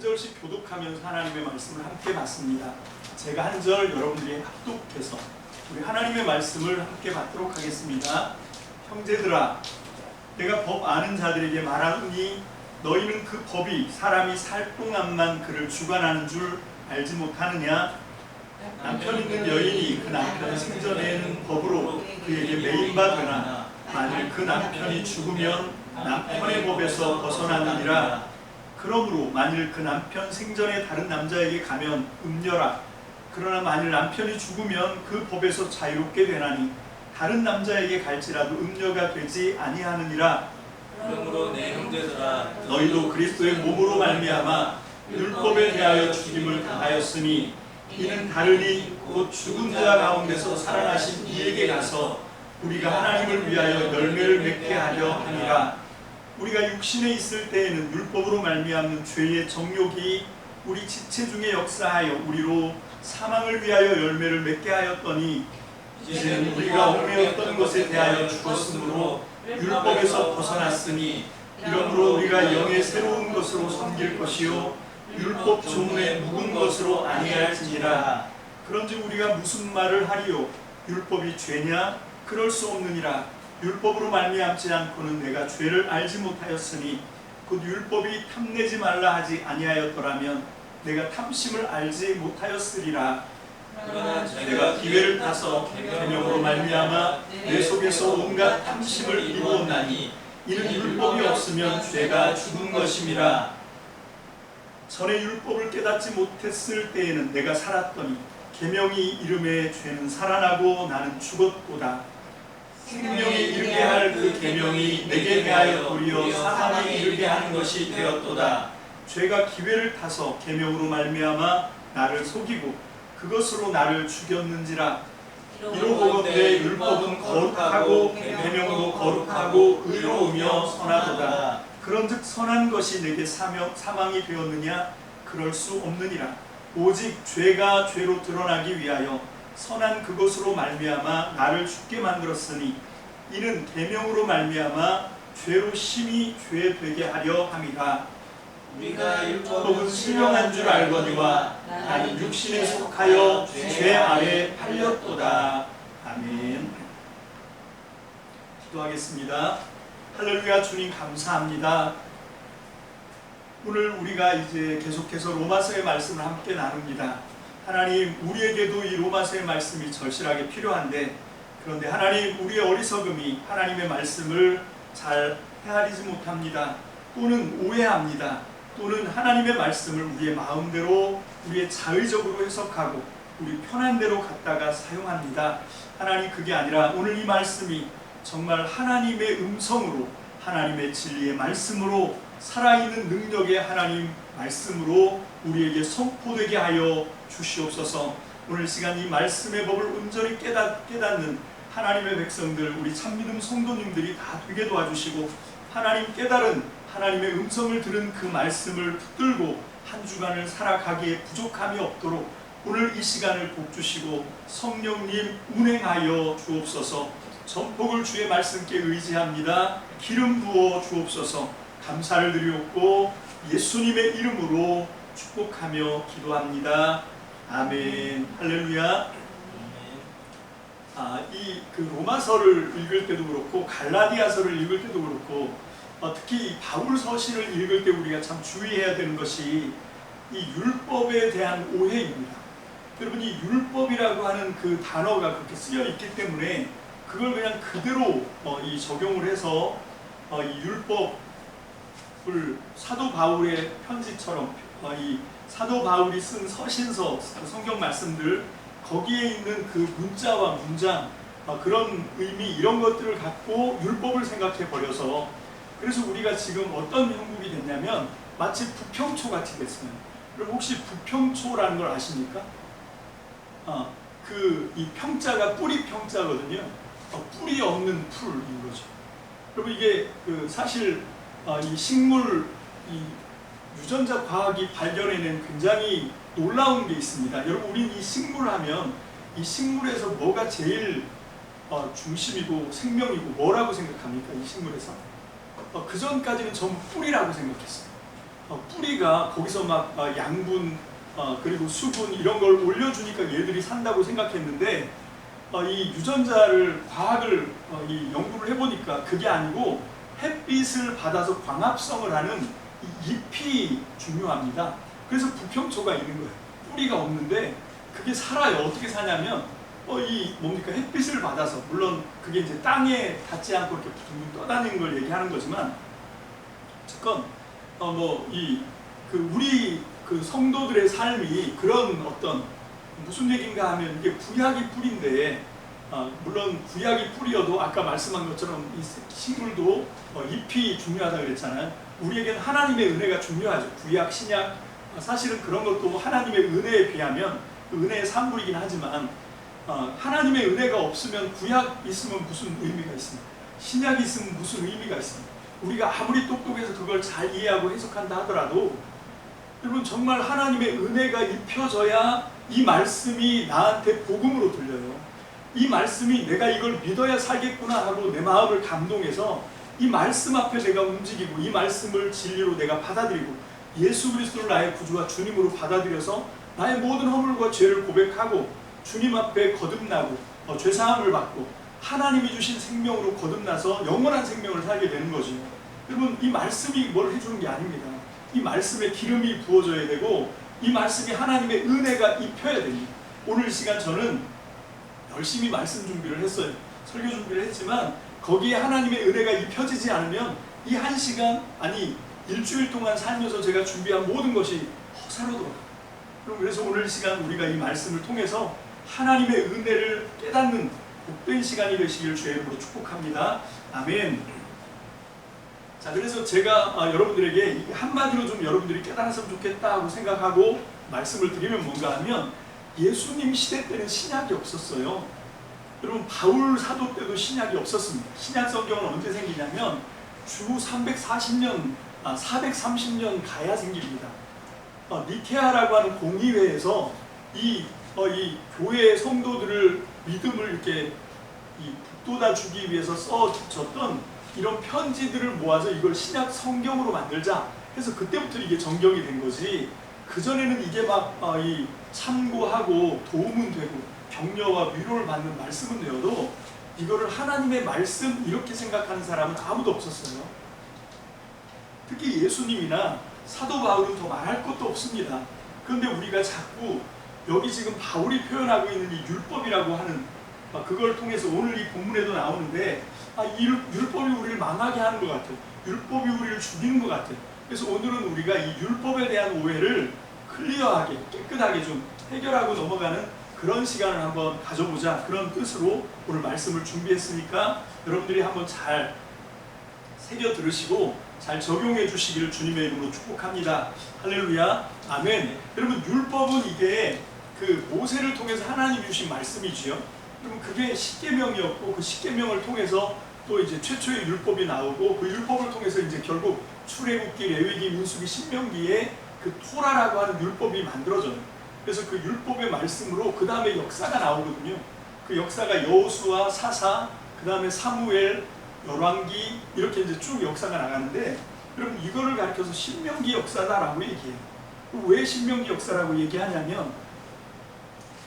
절씩 교독하면서 하나님의 말씀을 함께 받습니다. 제가 한 절, 여러분들이 합독해서 우리 하나님의 말씀을 함께 받도록 하겠습니다. 형제들아, 내가 법 아는 자들에게 말하노니 너희는 그 법이 사람이 살 동안만 그를 주관하는 줄 알지 못하느냐? 남편 있는 여인이 그 남편 생전에는 법으로 그에게 매인바 되나 만일 그 남편이 죽으면 남편의 법에서 벗어나느니라. 그러므로 만일 그 남편 생전에 다른 남자에게 가면 음녀라. 그러나 만일 남편이 죽으면 그 법에서 자유롭게 되나니 다른 남자에게 갈지라도 음녀가 되지 아니하느니라. 그러므로 내 형제들아, 너희도 그리스도의 몸으로 말미암아 율법에 대하여 죽임을 당하였으니 이는 다르니 곧 죽은 자 가운데서 살아나신 이에게 가서 우리가 하나님을 위하여 열매를 맺게 하려 하니라. 우리가 육신에 있을 때에는 율법으로 말미암는 죄의 정욕이 우리 지체 중에 역사하여 우리로 사망을 위하여 열매를 맺게 하였더니 이제는 우리가 얽매였던 것에 대하여 죽었으므로 율법에서 벗어났으니 이러므로 우리가 영의 새로운 것으로 섬길 것이요 율법 조문의 묵은 것으로 아니할지니라. 그런즉 우리가 무슨 말을 하리요? 율법이 죄냐? 그럴 수 없느니라. 율법으로 말미암지 않고는 내가 죄를 알지 못하였으니 곧 율법이 탐내지 말라 하지 아니하였더라면 내가 탐심을 알지 못하였으리라. 그러나 내가 기회를 타서 계명으로 말미암아 내 속에서 온갖 탐심을 이루었나니 이는 율법이 없으면 죄가 죽은 것임이라. 전에 율법을 깨닫지 못했을 때에는 내가 살았더니 계명이 이름에 죄는 살아나고 나는 죽었도다. 생명에 이르게 할 그 계명이 내게 대하여 도리어 사망에 이르게 하는 것이 되었도다. 죄가 기회를 타서 계명으로 말미암아 나를 속이고 그것으로 나를 죽였는지라. 이로보건대 율법은 거룩하고 계명도 거룩하고 의로우며 선하도다. 그런즉 선한 것이 내게 사망이 되었느냐? 그럴 수 없느니라. 오직 죄가 죄로 드러나기 위하여 선한 그것으로 말미암아 나를 죽게 만들었으니 이는 계명으로 말미암아 죄로 심히 죄 되게 하려 함이라. 우리가 율법은 신령한 줄 알거니와 나는 육신에 속하여 죄 아래 팔렸도다. 아멘. 기도하겠습니다. 할렐루야. 주님 감사합니다. 오늘 우리가 이제 계속해서 로마서의 말씀을 함께 나눕니다. 하나님, 우리에게도 이 로마서의 말씀이 절실하게 필요한데, 그런데 하나님, 우리의 어리석음이 하나님의 말씀을 잘 헤아리지 못합니다. 또는 오해합니다. 또는 하나님의 말씀을 우리의 마음대로, 우리의 자의적으로 해석하고 우리 편한 대로 갖다가 사용합니다. 하나님, 그게 아니라 오늘 이 말씀이 정말 하나님의 음성으로, 하나님의 진리의 말씀으로, 살아있는 능력의 하나님 말씀으로 우리에게 선포되게 하여 주시옵소서. 오늘 시간 이 말씀의 법을 온전히 깨닫는 하나님의 백성들, 우리 참믿음 성도님들이 다 되게 도와주시고, 하나님 깨달은 하나님의 음성을 들은 그 말씀을 붙들고 한 주간을 살아가기에 부족함이 없도록 오늘 이 시간을 복주시고 성령님 운행하여 주옵소서. 전폭을 주의 말씀께 의지합니다. 기름 부어 주옵소서. 감사를 드리옵고 예수님의 이름으로 축복하며 기도합니다. 아멘. 할렐루야. 이 로마서를 읽을 때도 그렇고 갈라디아서를 읽을 때도 그렇고 특히 이 바울 서신을 읽을 때 우리가 참 주의해야 되는 것이 이 율법에 대한 오해입니다. 여러분, 이 율법이라고 하는 그 단어가 그렇게 쓰여 있기 때문에 그걸 그냥 그대로 이 적용을 해서 이 율법을 사도 바울의 편지처럼 이 사도 바울이 쓴 서신서, 성경 말씀들 거기에 있는 그 문자와 문장, 그런 의미, 이런 것들을 갖고 율법을 생각해 버려서, 그래서 우리가 지금 어떤 형국이 됐냐면 마치 부평초 같이 됐어요. 여러분, 혹시 부평초라는 걸 아십니까? 이 평자가 뿌리 평자거든요. 뿌리 없는 풀인 거죠. 여러분, 이게 사실 이 식물, 이 유전자 과학이 발견해낸 굉장히 놀라운 게 있습니다. 여러분, 우린 이 식물 하면 이 식물에서 뭐가 제일 중심이고 생명이고 뭐라고 생각합니까? 이 식물에서 그 전까지는 전부 뿌리라고 생각했어요. 뿌리가 거기서 막 양분 그리고 수분 이런 걸 올려주니까 얘들이 산다고 생각했는데 이 유전자를 과학을 이 연구를 해보니까 그게 아니고 햇빛을 받아서 광합성을 하는 이 잎이 중요합니다. 그래서 부평초가 있는 거예요. 뿌리가 없는데 그게 살아요. 어떻게 사냐면 이 뭡니까 햇빛을 받아서 물론 그게 이제 땅에 닿지 않고 이렇게 둥둥 떠다니는 걸 얘기하는 거지만 어쨌건 우리 그 성도들의 삶이 그런 어떤 무슨 얘기인가 하면 이게 구약이 뿌리인데 물론 구약이 뿌리여도 아까 말씀한 것처럼 이 식물도 잎이 중요하다고 그랬잖아요. 우리에게는 하나님의 은혜가 중요하죠. 구약, 신약 사실은 그런 것도 하나님의 은혜에 비하면 은혜의 산물이긴 하지만 하나님의 은혜가 없으면 구약 있으면 무슨 의미가 있습니까? 신약이 있으면 무슨 의미가 있습니까? 우리가 아무리 똑똑해서 그걸 잘 이해하고 해석한다 하더라도 여러분 정말 하나님의 은혜가 입혀져야 이 말씀이 나한테 복음으로 들려요. 이 말씀이 내가 이걸 믿어야 살겠구나 하고 내 마음을 감동해서 이 말씀 앞에 내가 움직이고 이 말씀을 진리로 내가 받아들이고 예수 그리스도를 나의 구주와 주님으로 받아들여서 나의 모든 허물과 죄를 고백하고 주님 앞에 거듭나고 죄사함을 받고 하나님이 주신 생명으로 거듭나서 영원한 생명을 살게 되는 거죠. 여러분 이 말씀이 뭘 해주는 게 아닙니다. 이 말씀에 기름이 부어져야 되고 이 말씀이 하나님의 은혜가 입혀야 됩니다. 오늘 시간 저는 열심히 말씀 준비를 했어요. 설교 준비를 했지만 거기에 하나님의 은혜가 입혀지지 않으면 이 한 시간 아니 일주일 동안 살면서 제가 준비한 모든 것이 헛사로 돌아가요. 그래서 오늘 시간 우리가 이 말씀을 통해서 하나님의 은혜를 깨닫는 복된 시간이 되시기를 주의 이름으로 축복합니다. 아멘. 자, 그래서 제가 여러분들에게 한마디로 좀 여러분들이 깨달았으면 좋겠다 하고 생각하고 말씀을 드리면 뭔가 하면 예수님 시대 때는 신약이 없었어요. 여러분 바울 사도 때도 신약이 없었습니다. 신약 성경은 언제 생기냐면 주 340년, 430년 가야 생깁니다. 니케아라고 하는 공의회에서 이 교회 성도들을 믿음을 이렇게 북돋아 주기 위해서 써졌던 이런 편지들을 모아서 이걸 신약 성경으로 만들자 해서 그때부터 이게 정경이 된 거지. 그전에는 이게 막 참고하고 도움은 되고 격려와 위로를 받는 말씀은 되어도 이거를 하나님의 말씀 이렇게 생각하는 사람은 아무도 없었어요. 특히 예수님이나 사도 바울은 더 말할 것도 없습니다. 그런데 우리가 자꾸 여기 지금 바울이 표현하고 있는 이 율법이라고 하는 그걸 통해서 오늘 이 본문에도 나오는데 이 율법이 우리를 망하게 하는 것 같아요. 율법이 우리를 죽이는 것 같아요. 그래서 오늘은 우리가 이 율법에 대한 오해를 클리어하게 깨끗하게 좀 해결하고 넘어가는 그런 시간을 한번 가져보자 그런 뜻으로 오늘 말씀을 준비했으니까 여러분들이 한번 잘 새겨 들으시고 잘 적용해 주시기를 주님의 이름으로 축복합니다. 할렐루야. 아멘. 여러분 율법은 이게 그 모세를 통해서 하나님 주신 말씀이지요. 그럼 그게 십계명이었고 그 십계명을 통해서 또 이제 최초의 율법이 나오고 그 율법을 통해서 이제 결국 출애굽기, 레위기, 민수기, 신명기에 그 토라라고 하는 율법이 만들어져요. 그래서 그 율법의 말씀으로 그 다음에 역사가 나오거든요. 그 역사가 여호수아, 사사, 그 다음에 사무엘, 열왕기 이렇게 이제 쭉 역사가 나가는데 여러분 이거를 가르쳐서 신명기 역사다라고 얘기해요. 왜 신명기 역사라고 얘기하냐면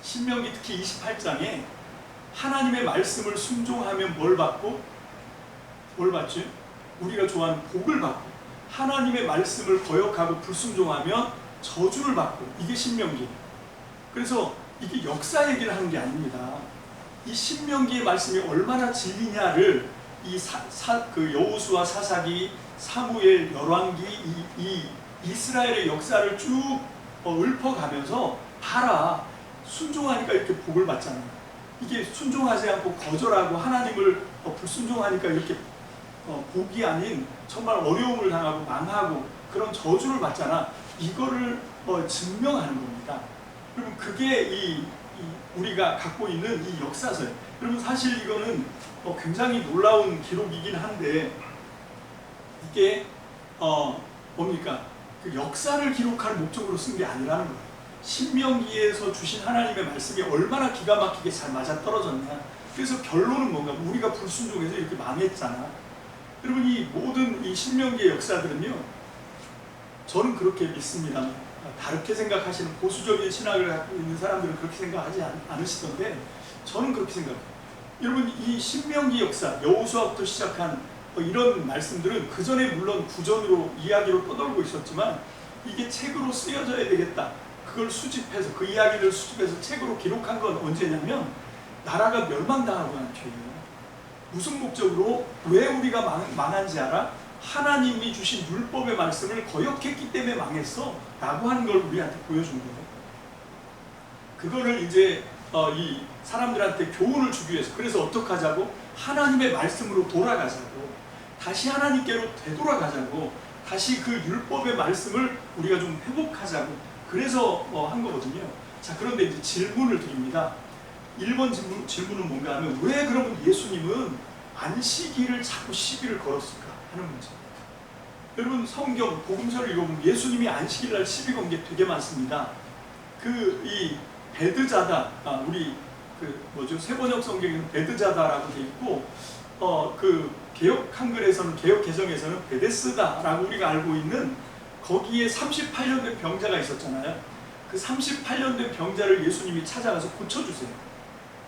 신명기 특히 28장에 하나님의 말씀을 순종하면 뭘 받고 뭘 받지? 우리가 좋아하는 복을 받고 하나님의 말씀을 거역하고 불순종하면 저주를 받고 이게 신명기. 그래서 이게 역사 얘기를 하는 게 아닙니다. 이 신명기의 말씀이 얼마나 진리냐를 그 여호수아, 사사기, 사무엘, 열왕기 이 이스라엘의 역사를 쭉 읊어가면서 봐라. 순종하니까 이렇게 복을 받잖아요. 이게 순종하지 않고 거절하고 하나님을 불순종하니까 이렇게 복이 아닌 정말 어려움을 당하고 망하고 그런 저주를 받잖아. 이거를 증명하는 겁니다. 여러분 그게 우리가 갖고 있는 이 역사서예요. 여러분 사실 이거는 굉장히 놀라운 기록이긴 한데 이게 뭡니까? 그 역사를 기록할 목적으로 쓴 게 아니라는 거예요. 신명기에서 주신 하나님의 말씀이 얼마나 기가 막히게 잘 맞아떨어졌냐. 그래서 결론은 뭔가 우리가 불순종해서 이렇게 망했잖아. 여러분 이 모든 이 신명기의 역사들은요 저는 그렇게 믿습니다. 다르게 생각하시는 보수적인 신학을 갖고 있는 사람들은 그렇게 생각하지 않으시던데 저는 그렇게 생각해요. 여러분, 이 신명기 역사, 여호수아부터 시작한 이런 말씀들은 그 전에 물론 구전으로 이야기로 떠돌고 있었지만 이게 책으로 쓰여져야 되겠다. 그걸 수집해서 그 이야기를 수집해서 책으로 기록한 건 언제냐면 나라가 멸망당하고 난 뒤에요. 무슨 목적으로? 왜 우리가 망한지 알아? 하나님이 주신 율법의 말씀을 거역했기 때문에 망했어 라고 하는 걸 우리한테 보여준 거예요. 그거를 이제 이 사람들한테 교훈을 주기 위해서, 그래서 어떻게 하자고? 하나님의 말씀으로 돌아가자고, 다시 하나님께로 되돌아가자고, 다시 그 율법의 말씀을 우리가 좀 회복하자고, 그래서 한 거거든요. 자, 그런데 이제 질문을 드립니다. 1번 질문은 뭔가 하면 왜 그러면 예수님은 안식일을 자꾸 시비를 걸었을까 하는 문제. 여러분, 성경 복음서를 읽어보면 예수님이 안식일날 시비 건 게 되게 많습니다. 이 베드자다, 우리 세번역 성경에는 베드자다라고 돼 있고, 그 개역 한글에서는, 개역 개정에서는 베데스다라고 우리가 알고 있는 거기에 38년 된 병자가 있었잖아요. 그 38년 된 병자를 예수님이 찾아가서 고쳐주세요.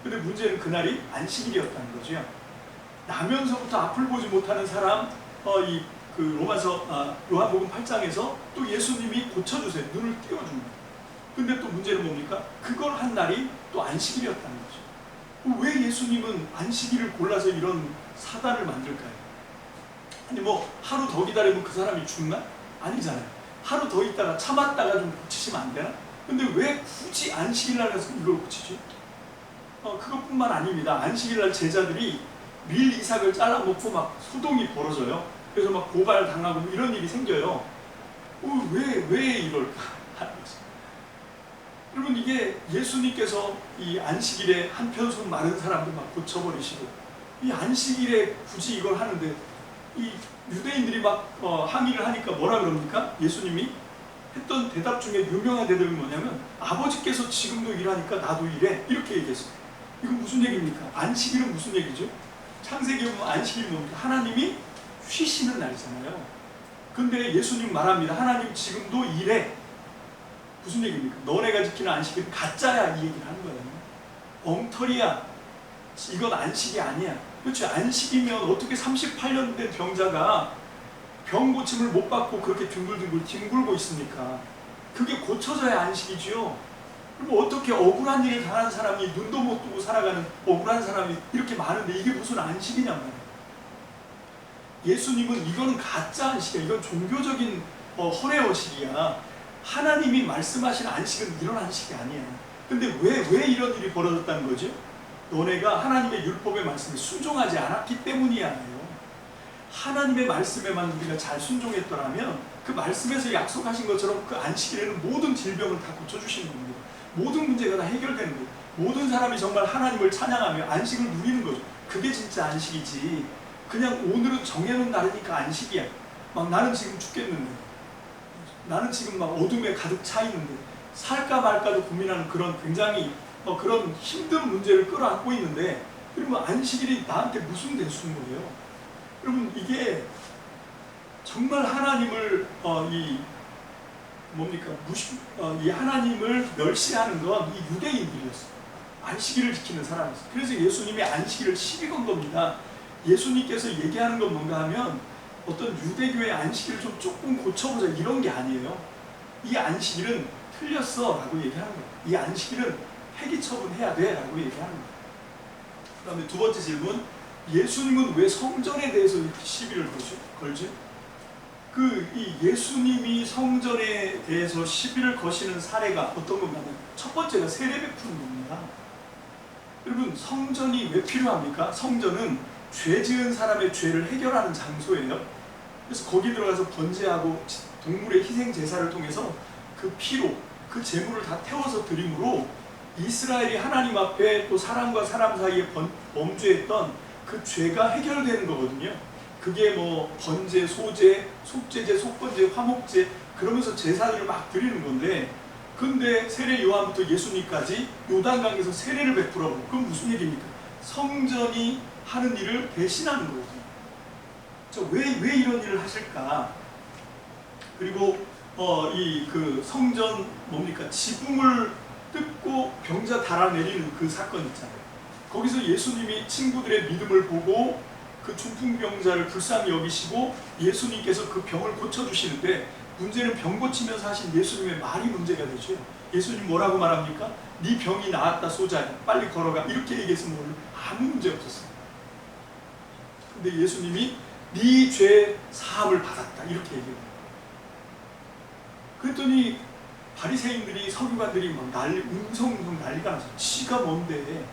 근데 문제는 그날이 안식일이었다는 거죠. 나면서부터 앞을 보지 못하는 사람, 요한복음 8장에서 또 예수님이 고쳐주세요. 눈을 띄워줍니다. 근데 또 문제는 뭡니까? 그걸 한 날이 또 안식일이었다는 거죠. 왜 예수님은 안식일을 골라서 이런 사단을 만들까요? 아니 하루 더 기다리면 그 사람이 죽나? 아니잖아요. 하루 더 있다가 참았다가 좀 고치시면 안 되나? 근데 왜 굳이 안식일날 가서 이걸 고치죠? 그것뿐만 아닙니다. 안식일날 제자들이 밀 이삭을 잘라먹고 막 소동이 벌어져요. 그래서 막 고발당하고 이런 일이 생겨요. 왜 이럴까? 여러분, 이게 예수님께서 이 안식일에 한편 손 마른 사람도 막 고쳐버리시고, 이 안식일에 굳이 이걸 하는데, 이 유대인들이 막 항의를 하니까 뭐라 그럽니까? 예수님이 했던 대답 중에 유명한 대답이 뭐냐면 아버지께서 지금도 일하니까 나도 일해, 이렇게 얘기했어요. 이건 무슨 얘기입니까? 안식일은 무슨 얘기죠? 창세기 보면 안식일이 뭡니까? 하나님이 쉬시는 날이잖아요. 근데 예수님 말합니다. 하나님 지금도 일해. 무슨 얘기입니까? 너네가 지키는 안식일은 가짜야, 이 얘기를 하는 거예요. 엉터리야. 이건 안식이 아니야. 그렇지, 안식이면 어떻게 38년 된 병자가 병 고침을 못 받고 그렇게 뒹굴고 있습니까? 그게 고쳐져야 안식이지요. 그럼 어떻게 억울한 일을 당한 사람이 눈도 못 뜨고 살아가는 억울한 사람이 이렇게 많은데 이게 무슨 안식이냔 말이에요. 예수님은 이거는 가짜 안식이야. 이건 종교적인 허례허식이야. 하나님이 말씀하신 안식은 이런 안식이 아니야. 근데 왜 이런 일이 벌어졌다는 거죠? 너네가 하나님의 율법의 말씀에 순종하지 않았기 때문이야. 하나님의 말씀에만 우리가 잘 순종했더라면 그 말씀에서 약속하신 것처럼 그 안식일에는 모든 질병을 다 고쳐주시는 겁니다. 모든 문제가 다 해결되는 거예요. 모든 사람이 정말 하나님을 찬양하며 안식을 누리는 거죠. 그게 진짜 안식이지. 그냥 오늘은 정해놓은 날이니까 안식이야. 막 나는 지금 죽겠는데, 나는 지금 막 어둠에 가득 차 있는데, 살까 말까도 고민하는 그런 굉장히 그런 힘든 문제를 끌어안고 있는데, 그러면 안식일이 나한테 무슨 대수인 거예요? 여러분, 이게 정말 하나님을 이 하나님을 멸시하는 건 이 유대인들이었어요. 안식일을 지키는 사람이었어요. 그래서 예수님이 안식일을 시비 건 겁니다. 예수님께서 얘기하는 건 뭔가 하면 어떤 유대교의 안식일을 좀 조금 고쳐보자 이런 게 아니에요. 이 안식일은 틀렸어 라고 얘기하는 거예요. 이 안식일은 폐기 처분해야 돼 라고 얘기하는 거예요. 그 다음에 두 번째 질문, 예수님은 왜 성전에 대해서 이렇게 시비를 걸죠? 이 예수님이 성전에 대해서 시비를 거시는 사례가 어떤 건가 하면 첫 번째가 세례 베푸는 겁니다. 여러분, 성전이 왜 필요합니까? 성전은 죄 지은 사람의 죄를 해결하는 장소예요. 그래서 거기 들어가서 번제하고 동물의 희생 제사를 통해서 그 피로 그 제물을 다 태워서 드림으로 이스라엘이 하나님 앞에 또 사람과 사람 사이에 범죄했던 그 죄가 해결되는 거거든요. 그게 번제, 소제, 속죄제, 속번제, 화목제 그러면서 제사들을 막 드리는 건데, 근데 세례 요한부터 예수님까지 요단강에서 세례를 베풀어. 그럼 무슨 얘기입니까? 성전이 하는 일을 대신하는 거거든요. 왜 이런 일을 하실까? 그리고 이 그 성전 뭡니까 지붕을 뜯고 병자 달아내리는 그 사건 있잖아요. 거기서 예수님이 친구들의 믿음을 보고 그 중풍병자를 불쌍히 여기시고 예수님께서 그 병을 고쳐주시는데, 문제는 병 고치면서 하신 예수님의 말이 문제가 되죠. 예수님 뭐라고 말합니까? 네 병이 나았다 소자야, 빨리 걸어가, 이렇게 얘기했으면 아무 문제 없었어요. 근데 예수님이 네 죄 사함을 받았다 이렇게 얘기해요. 그랬더니 바리새인들이 서기관들이 막 웅성웅성 난리가 나서, 지가 뭔데,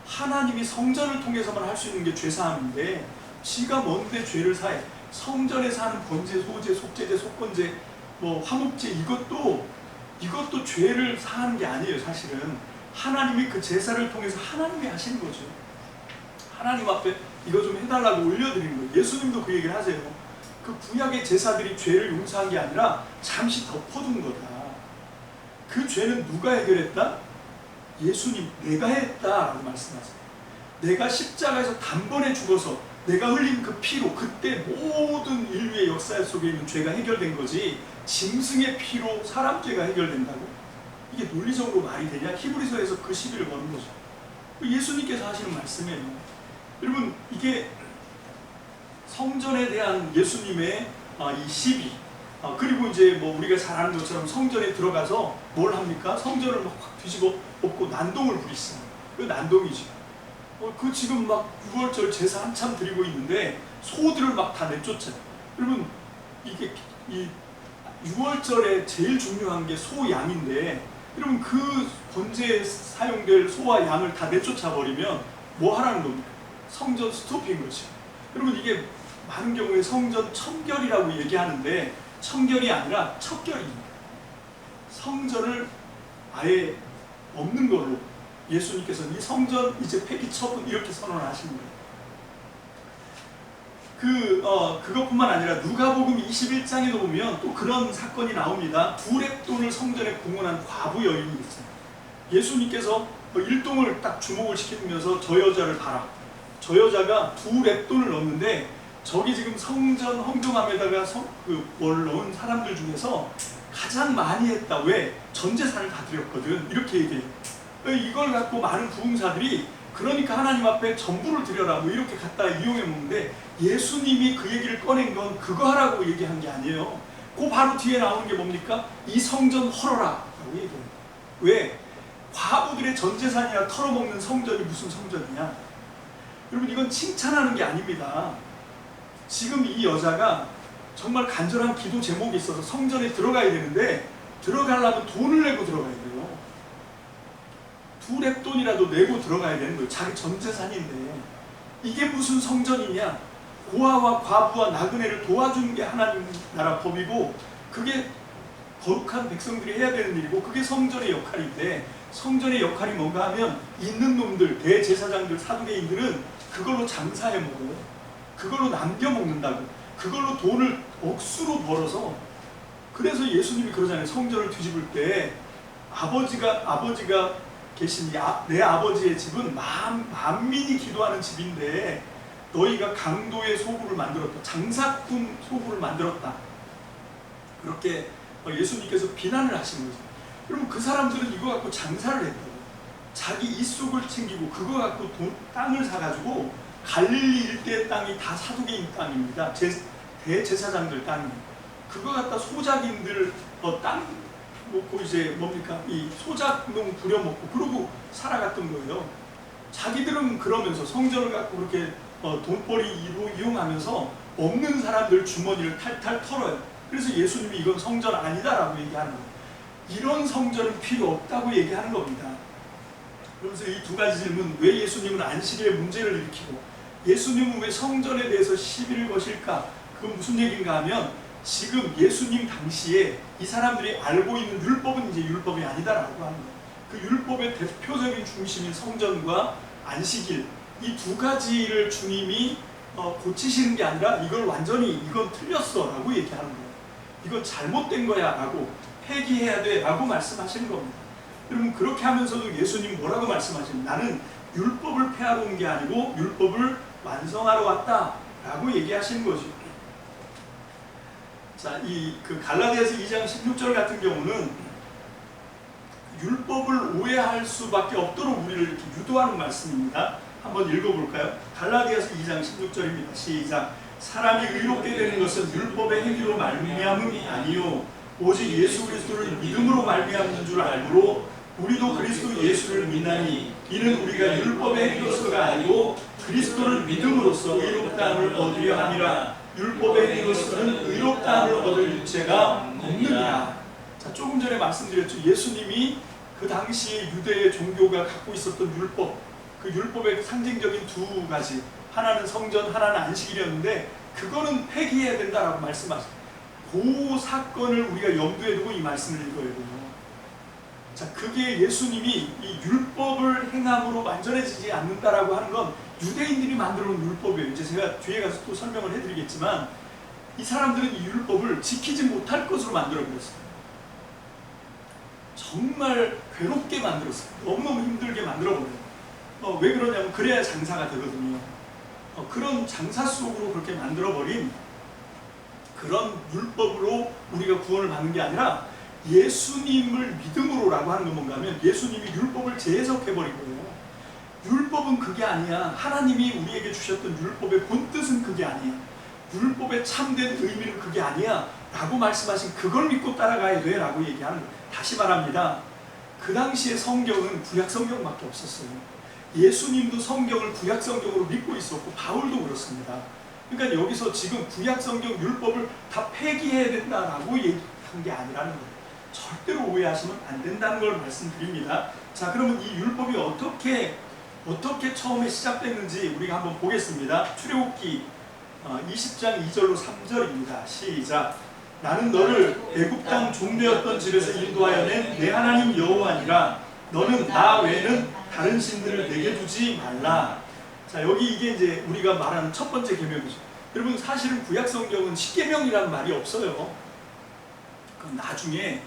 하나님이 성전을 통해서만 할 수 있는 게 죄사함인데 지가 뭔데 죄를 사해. 성전에서 하는 번제, 소제, 속제제, 속건제, 뭐 화목제, 이것도 죄를 사하는 게 아니에요. 사실은 하나님이 그 제사를 통해서 하나님이 하시는 거죠. 하나님 앞에 이거 좀 해달라고 올려드리는 거예요. 예수님도 그 얘기를 하세요. 그 구약의 제사들이 죄를 용서한 게 아니라 잠시 덮어둔 거다. 그 죄는 누가 해결했다? 예수님, 내가 했다라고 말씀하세요. 내가 십자가에서 단번에 죽어서 내가 흘린 그 피로 그때 모든 인류의 역사 속에 있는 죄가 해결된 거지, 짐승의 피로 사람 죄가 해결된다고? 이게 논리적으로 말이 되냐? 히브리서에서 그 시비를 거는 거죠. 예수님께서 하시는 말씀이에요. 여러분, 이게 성전에 대한 예수님의 이 시비, 그리고 이제 뭐 우리가 잘 아는 것처럼 성전에 들어가서 뭘 합니까? 성전을 막 확 뒤집어 엎고 난동을 부리시는, 그 난동이죠. 그 지금 막 6월절 제사 한참 드리고 있는데 소들을 막 다 내쫓아요. 여러분, 이게 이 6월절에 제일 중요한 게 소, 양인데, 여러분 그 번제에 사용될 소와 양을 다 내쫓아 버리면 뭐 하라는 겁니까? 성전 스토핑인 거죠. 여러분, 이게 많은 경우에 성전 청결이라고 얘기하는데 청결이 아니라 척결입니다. 성전을 아예 없는 걸로 예수님께서 이 성전 이제 폐기 처분 이렇게 선언하시는 거예요. 그것뿐만 아니라 누가복음 21장에도 보면 또 그런 사건이 나옵니다. 두 렙돈을 성전에 공헌한 과부 여인이 있어요. 예수님께서 일동을 딱 주목을 시키면서 저 여자를 봐라. 저 여자가 두 렙돈을 넣었는데 저기 지금 성전 헌금함에다가 뭘 넣은 사람들 중에서 가장 많이 했다. 왜? 전 재산을 다 드렸거든. 이렇게 얘기해요. 이걸 갖고 많은 부흥사들이 그러니까 하나님 앞에 전부를 드려라 뭐 이렇게 갖다 이용해 먹는데, 예수님이 그 얘기를 꺼낸 건 그거 하라고 얘기한 게 아니에요. 그 바로 뒤에 나오는 게 뭡니까? 이 성전 헐어라 라고 얘기해요. 왜? 과부들의 전 재산이나 털어먹는 성전이 무슨 성전이냐? 여러분, 이건 칭찬하는 게 아닙니다. 지금 이 여자가 정말 간절한 기도 제목이 있어서 성전에 들어가야 되는데 들어가려면 돈을 내고 들어가야 돼요. 두 렙돈이라도 내고 들어가야 되는 거예요. 자기 전 재산인데. 이게 무슨 성전이냐? 고아와 과부와 나그네를 도와주는 게 하나님 나라 법이고, 그게 거룩한 백성들이 해야 되는 일이고, 그게 성전의 역할인데, 성전의 역할이 뭔가 하면 있는 놈들, 대제사장들, 사두개인들은 그걸로 장사해 먹어요. 그걸로 남겨 먹는다고. 그걸로 돈을 억수로 벌어서. 그래서 예수님이 그러잖아요. 성전을 뒤집을 때 아버지가 계신 내 아버지의 집은 만민이 기도하는 집인데 너희가 강도의 소굴을 만들었다. 장사꾼 소굴을 만들었다. 그렇게 예수님께서 비난을 하신 거죠. 여러분, 그 사람들은 이거 갖고 장사를 했다고. 자기 이속을 챙기고 그거 갖고 땅을 사가지고, 갈릴리 일대의 땅이 다 사두개인 땅입니다. 대제사장들 땅이. 그거 갖다 소작인들 땅 놓고 이제 뭡니까? 이 소작농 부려먹고 그러고 살아갔던 거예요. 자기들은 그러면서 성전을 갖고 그렇게 돈벌이로 이용하면서 없는 사람들 주머니를 탈탈 털어요. 그래서 예수님이 이건 성전 아니다라고 얘기하는 거예요. 이런 성전은 필요 없다고 얘기하는 겁니다. 그러면서 이 두 가지 질문, 왜 예수님은 안식일에 문제를 일으키고 예수님은 왜 성전에 대해서 시비를 거실까? 그건 무슨 얘기인가 하면, 지금 예수님 당시에 이 사람들이 알고 있는 율법은 이제 율법이 아니다라고 하는 거예요. 그 율법의 대표적인 중심인 성전과 안식일, 이 두 가지를 주님이 고치시는 게 아니라 이걸 완전히 이건 틀렸어 라고 얘기하는 거예요. 이건 잘못된 거야 라고, 폐기해야 돼 라고 말씀하시는 겁니다. 여러분, 그렇게 하면서도 예수님 뭐라고 말씀하시는, 나는 율법을 폐하러 온 게 아니고 율법을 완성하러 왔다 라고 얘기하시는 거죠. 자, 이 그 갈라디아서 2장 16절 같은 경우는 율법을 오해할 수밖에 없도록 우리를 이렇게 유도하는 말씀입니다. 한번 읽어볼까요? 갈라디아서 2장 16절입니다. 시작. 사람이 의롭게 되는 것은 율법의 행위로 말미암음이 아니요 오직 예수 그리스도를 믿음으로 말미암는 줄 알므로 우리도 그리스도 예수를 믿나니 이는 우리가 율법의 행위로서가 아니고 그리스도를 믿음으로써 의롭다함을 얻으려 함이라. 율법의 행위로서는 의롭다함을 얻을 유죄가 없느니라. 자, 조금 전에 말씀드렸죠. 예수님이 그 당시에 유대의 종교가 갖고 있었던 율법, 그 율법의 상징적인 두 가지, 하나는 성전, 하나는 안식일이었는데 그거는 폐기해야 된다라고 말씀하셨어요. 그 사건을 우리가 염두에 두고 이 말씀을 읽어야 돼요. 자, 그게 예수님이 이 율법을 행함으로 완전해지지 않는다라고 하는 건 유대인들이 만들어 놓은 율법이에요. 이제 제가 뒤에 가서 또 설명을 해드리겠지만 이 사람들은 이 율법을 지키지 못할 것으로 만들어 버렸어요. 정말 괴롭게 만들었어요. 너무너무 힘들게 만들어 버려요. 왜 그러냐면 그래야 장사가 되거든요. 그런 장사 속으로 그렇게 만들어 버린 그런 율법으로 우리가 구원을 받는 게 아니라 예수님을 믿음으로라고 하는 건 뭔가 하면 예수님이 율법을 재해석해버린 거예요. 율법은 그게 아니야. 하나님이 우리에게 주셨던 율법의 본뜻은 그게 아니야. 율법의 참된 의미는 그게 아니야 라고 말씀하신 그걸 믿고 따라가야 돼 라고 얘기하는 거예요. 다시 말합니다. 그 당시에 성경은 구약 성경밖에 없었어요. 예수님도 성경을 구약 성경으로 믿고 있었고 바울도 그렇습니다. 그러니까 여기서 지금 구약 성경 율법을 다 폐기해야 된다라고 얘기한 게 아니라는 거예요. 절대로 오해하시면 안 된다는 걸 말씀드립니다. 자, 그러면 이 율법이 어떻게 처음에 시작됐는지 우리가 한번 보겠습니다. 출애굽기 20장 2절로 3절입니다. 시작. 나는 너를 애굽 땅 종되었던 집에서 인도하여 낸 내 하나님 여호와니라. 너는 나 외에는 다른 신들을 내게 두지 말라. 자, 여기 이게 이제 우리가 말하는 첫 번째 계명이죠. 여러분, 사실은 구약 성경은 십계명이라는 말이 없어요. 그 나중에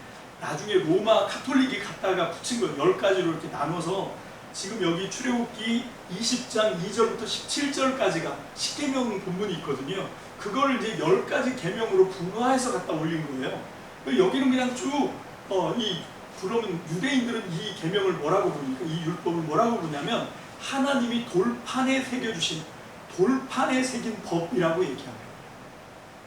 로마 카톨릭이 갖다가 붙인 거예요. 10가지로 이렇게 나눠서 지금 여기 출애굽기 20장 2절부터 17절까지가 십계명 본문이 있거든요. 그걸 이제 10가지 계명으로 분화해서 갖다 올린 거예요. 여기는 그냥 쭉 그러면 유대인들은 이 계명을 뭐라고 부르니까 이 율법을 뭐라고 부르냐면 하나님이 돌판에 새겨주신 돌판에 새긴 법이라고 얘기합니다.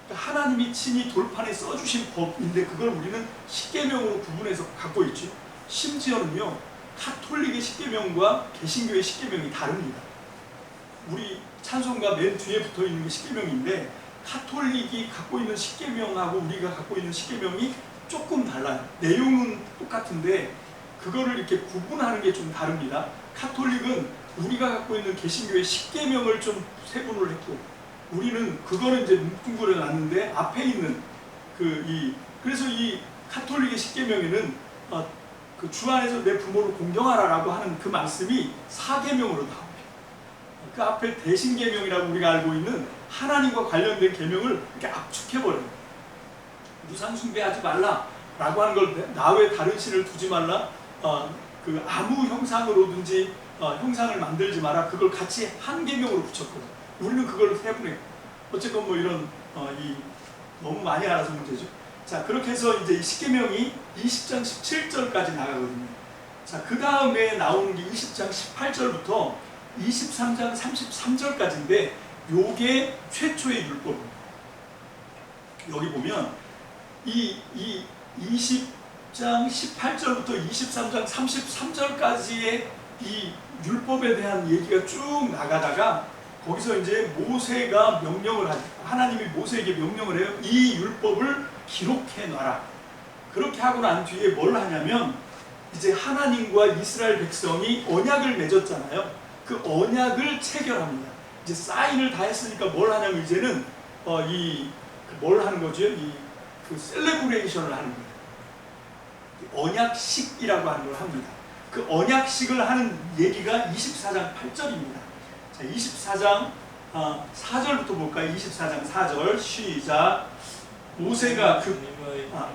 그러니까 하나님이 친히 돌판에 써주신 법인데 그걸 우리는 십계명으로 구분해서 갖고 있죠. 심지어는요 카톨릭의 십계명과 개신교의 십계명이 다릅니다. 우리 찬송가 맨 뒤에 붙어 있는 게 십계명인데 카톨릭이 갖고 있는 십계명하고 우리가 갖고 있는 십계명이 조금 달라요. 내용은 똑같은데 그거를 이렇게 구분하는 게 좀 다릅니다. 카톨릭은 우리가 갖고 있는 개신교의 십계명을 좀 세분을 했고 우리는 그거는 이제 뭉뚱그려 놨는데 앞에 있는 그래서 이 카톨릭의 십계명에는 그 주 안에서 내 부모를 공경하라라고 하는 그 말씀이 사계명으로 나옵니다. 그 앞에 대신계명이라고 우리가 알고 있는 하나님과 관련된 계명을 이렇게 압축해버려요. 우상 숭배하지 말라라고 하는 걸 나 외에 다른 신을 두지 말라. 그 아무 형상으로든지 형상을 만들지 마라. 그걸 같이 한 계명으로 붙였거든요. 우리는 그걸 세분해. 어쨌건 뭐 이런 너무 많이 알아서 문제죠. 자, 그렇게 해서 이제 이 십계명이 20장 17절까지 나가거든요. 자, 그 다음에 나오는 게 20장 18절부터 23장 33절까지인데 요게 최초의 율법입니다. 여기 보면 이 20장 18절부터 23장 33절까지의 이 율법에 대한 얘기가 쭉 나가다가 거기서 이제 모세가 명령을 하죠. 하나님이 모세에게 명령을 해요. 이 율법을 기록해 놔라. 그렇게 하고 난 뒤에 뭘 하냐면 이제 하나님과 이스라엘 백성이 언약을 맺었잖아요. 그 언약을 체결합니다. 이제 사인을 다 했으니까 뭘 하냐면 이제는 뭘 하는 거죠? 그 셀레브레이션을 하는 거예요. 언약식이라고 하는 걸 합니다. 그 언약식을 하는 얘기가 24장 8절입니다. 자, 24장 4절부터 볼까요? 24장 4절 시작. 모세가 그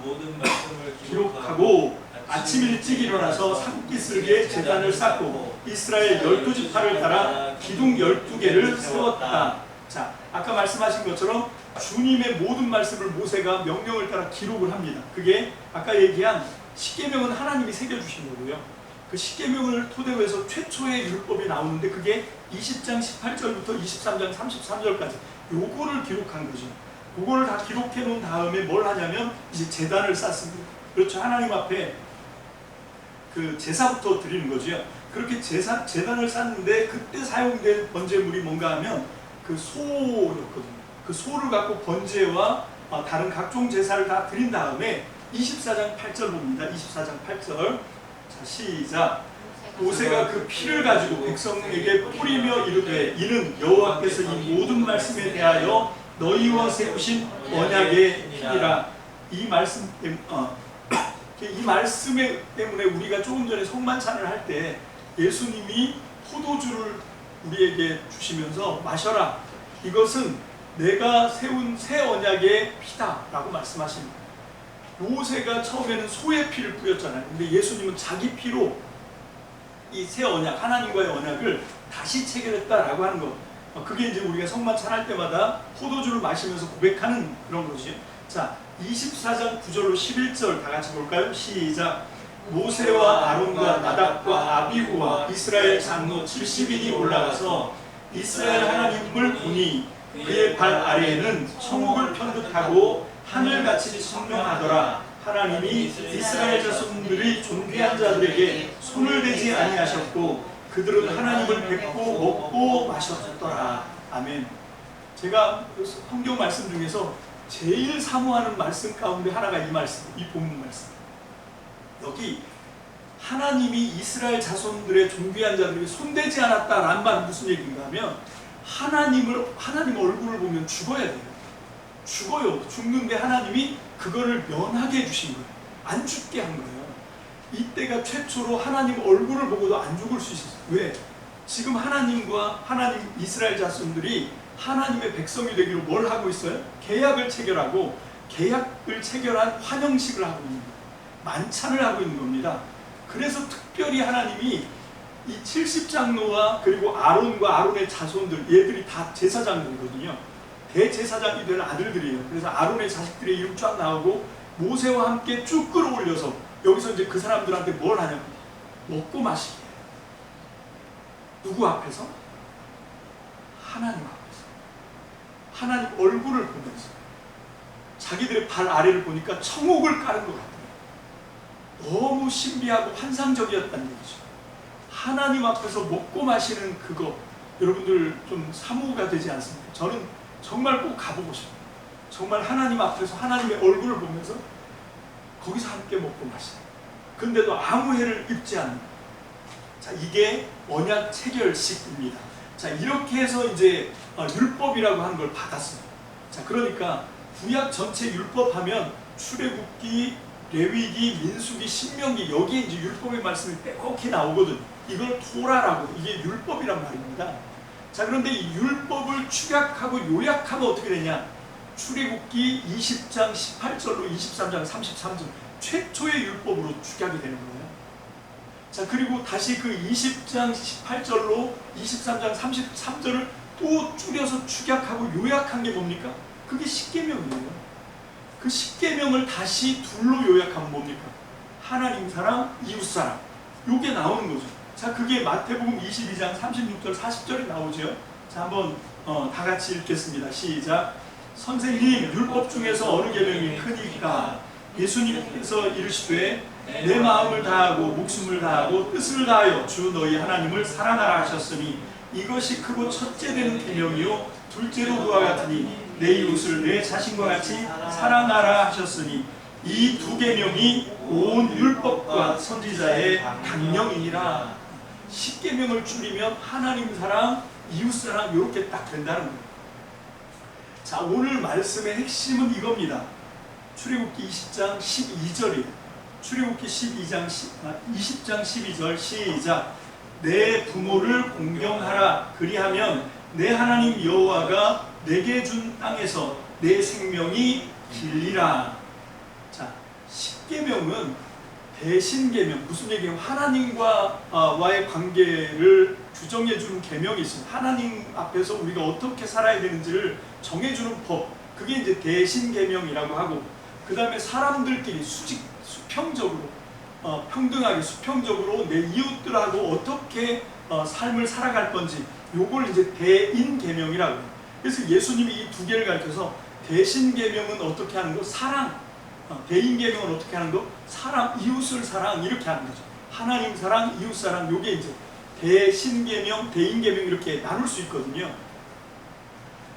모든 말씀을 기록하고 아침 일찍 일어나서 산기슭에 제단을 쌓고 이스라엘 12지파를 따라 기둥 12개를 세웠다. 자, 아까 말씀하신 것처럼 주님의 모든 말씀을 모세가 명령을 따라 기록을 합니다. 그게 아까 얘기한 십계명은 하나님이 새겨주신 거고요. 그 십계명을 토대로 해서 최초의 율법이 나오는데 그게 20장 18절부터 23장 33절까지 요거를 기록한 거죠. 그거를 다 기록해 놓은 다음에 뭘 하냐면 이제 제단을 쌓습니다. 그렇죠. 하나님 앞에 그 제사부터 드리는 거죠. 그렇게 제단을 쌓는데 그때 사용된 번제물이 뭔가 하면 그 소였거든요. 그 소를 갖고 번제와 다른 각종 제사를 다 드린 다음에 24장 8절 봅니다. 24장 8절. 자, 시작. 모세가 그 피를 가지고 백성에게 뿌리며 이르되 이는 여호와께서 이 모든 말씀에 대하여 너희와 세우신 언약의 피니라. 이 말씀 이 말씀 때문에 우리가 조금 전에 성만찬을 할 때 예수님이 포도주를 우리에게 주시면서 마셔라. 이것은 내가 세운 새 언약의 피다라고 말씀하십니다. 모세가 처음에는 소의 피를 뿌렸잖아요. 근데 예수님은 자기 피로 이 새 언약, 하나님과의 언약을 다시 체결했다라고 하는 것. 그게 이제 우리가 성만찬 할 때마다 포도주를 마시면서 고백하는 그런 것이죠. 자, 24장 9절로 11절 다 같이 볼까요? 시작. 모세와 아론과 나답과 아비후와 이스라엘 장로 70인이 올라가서 이스라엘 하나님을 보니 그의 발 아래에는 천국을 편듯하고 하늘같이 청명하더라. 하나님이 이스라엘 자손들의 존귀한 자들에게 손을 대지 아니하셨고 그들은 하나님을 뵙고 먹고 마셨더라. 아멘. 제가 성경 말씀 중에서 제일 사모하는 말씀 가운데 하나가 이 말씀, 이 본문 말씀. 여기 하나님이 이스라엘 자손들의 존귀한 자들에게 손대지 않았다라는 말은 무슨 얘기인가 하면 하나님 얼굴을 보면 죽어야 돼요. 죽어요. 죽는데 하나님이 그거를 면하게 해주신 거예요. 안 죽게 한 거예요. 이때가 최초로 하나님 얼굴을 보고도 안 죽을 수 있었어요. 왜? 지금 하나님과 이스라엘 자손들이 하나님의 백성이 되기로 뭘 하고 있어요? 계약을 체결하고 계약을 체결한 환영식을 하고 있는 거예요. 만찬을 하고 있는 겁니다. 그래서 특별히 하나님이 이 70장로와 그리고 아론과 아론의 자손들, 얘들이 다 제사장들이거든요. 대제사장이 될 아들들이에요. 그래서 아론의 자식들의 이름 쫙 나오고 모세와 함께 쭉 끌어올려서 여기서 이제 그 사람들한테 뭘 하냐면 먹고 마시게 해요. 누구 앞에서? 하나님 앞에서. 하나님 얼굴을 보면서 자기들의 발 아래를 보니까 천국을 까는 것 같아요. 너무 신비하고 환상적이었다는 얘기죠. 하나님 앞에서 먹고 마시는 그거 여러분들 좀 사모가 되지 않습니까? 저는 정말 꼭 가보고 싶어요. 정말 하나님 앞에서 하나님의 얼굴을 보면서 거기서 함께 먹고 마시는. 근데도 아무 해를 입지 않는. 자, 이게 언약 체결식입니다. 자, 이렇게 해서 이제 율법이라고 하는 걸 받았어요. 자, 그러니까 구약 전체 율법하면 출애굽기, 레위기, 민수기, 신명기 여기에 이제 율법의 말씀이 빼곡히 나오거든. 이걸 토라라고, 이게 율법이란 말입니다. 자, 그런데 이 율법을 축약하고 요약하면 어떻게 되냐? 출애굽기 20장 18절로 23장 33절 최초의 율법으로 축약이 되는 거예요. 자, 그리고 다시 그 20장 18절로 23장 33절을 또 줄여서 축약하고 요약한 게 뭡니까? 그게 십계명이에요. 그 십계명을 다시 둘로 요약하면 뭡니까? 하나님 사랑, 이웃 사랑. 요게 나오는 거죠. 자, 그게 마태복음 22장 36절 40절에 나오죠. 자, 한번 다 같이 읽겠습니다. 시작. 선생님, 율법 중에서 어느 계명이 크니까? 예수님께서 이르시되 내 마음을 다하고 목숨을 다하고 뜻을 다하여 주 너희 하나님을 사랑하라 하셨으니 이것이 크고 첫째 되는 계명이요 둘째로 그와 같으니 내 이웃을 내 자신과 같이 사랑하라 하셨으니 이 두 계명이 온 율법과 선지자의 강령이니라. 십계명을 줄이면 하나님 사랑, 이웃 사랑 이렇게 딱 된다는 거예요. 자, 오늘 말씀의 핵심은 이겁니다. 출애굽기 20장 12절이에요. 출애굽기 20장 12절 시작. 내 부모를 공경하라. 그리하면 내 하나님 여호와가 내게 준 땅에서 내 생명이 길리라. 자, 십계명은 대신계명, 무슨 얘기예요? 하나님과의 관계를 규정해주는 계명이 있습니다. 하나님 앞에서 우리가 어떻게 살아야 되는지를 정해주는 법, 그게 이제 대신계명이라고 하고, 그 다음에 사람들끼리 수평적으로 평등하게 수평적으로 내 이웃들하고 어떻게 삶을 살아갈 건지, 요걸 이제 대인계명이라고 해요. 그래서 예수님이 이 두 개를 가르쳐서 대신계명은 어떻게 하는 거? 사랑. 대인계명은 어떻게 하는 거? 사랑, 이웃을 사랑, 이렇게 하는 거죠. 하나님 사랑, 이웃 사랑, 요게 이제 대신계명, 대인계명 이렇게 나눌 수 있거든요.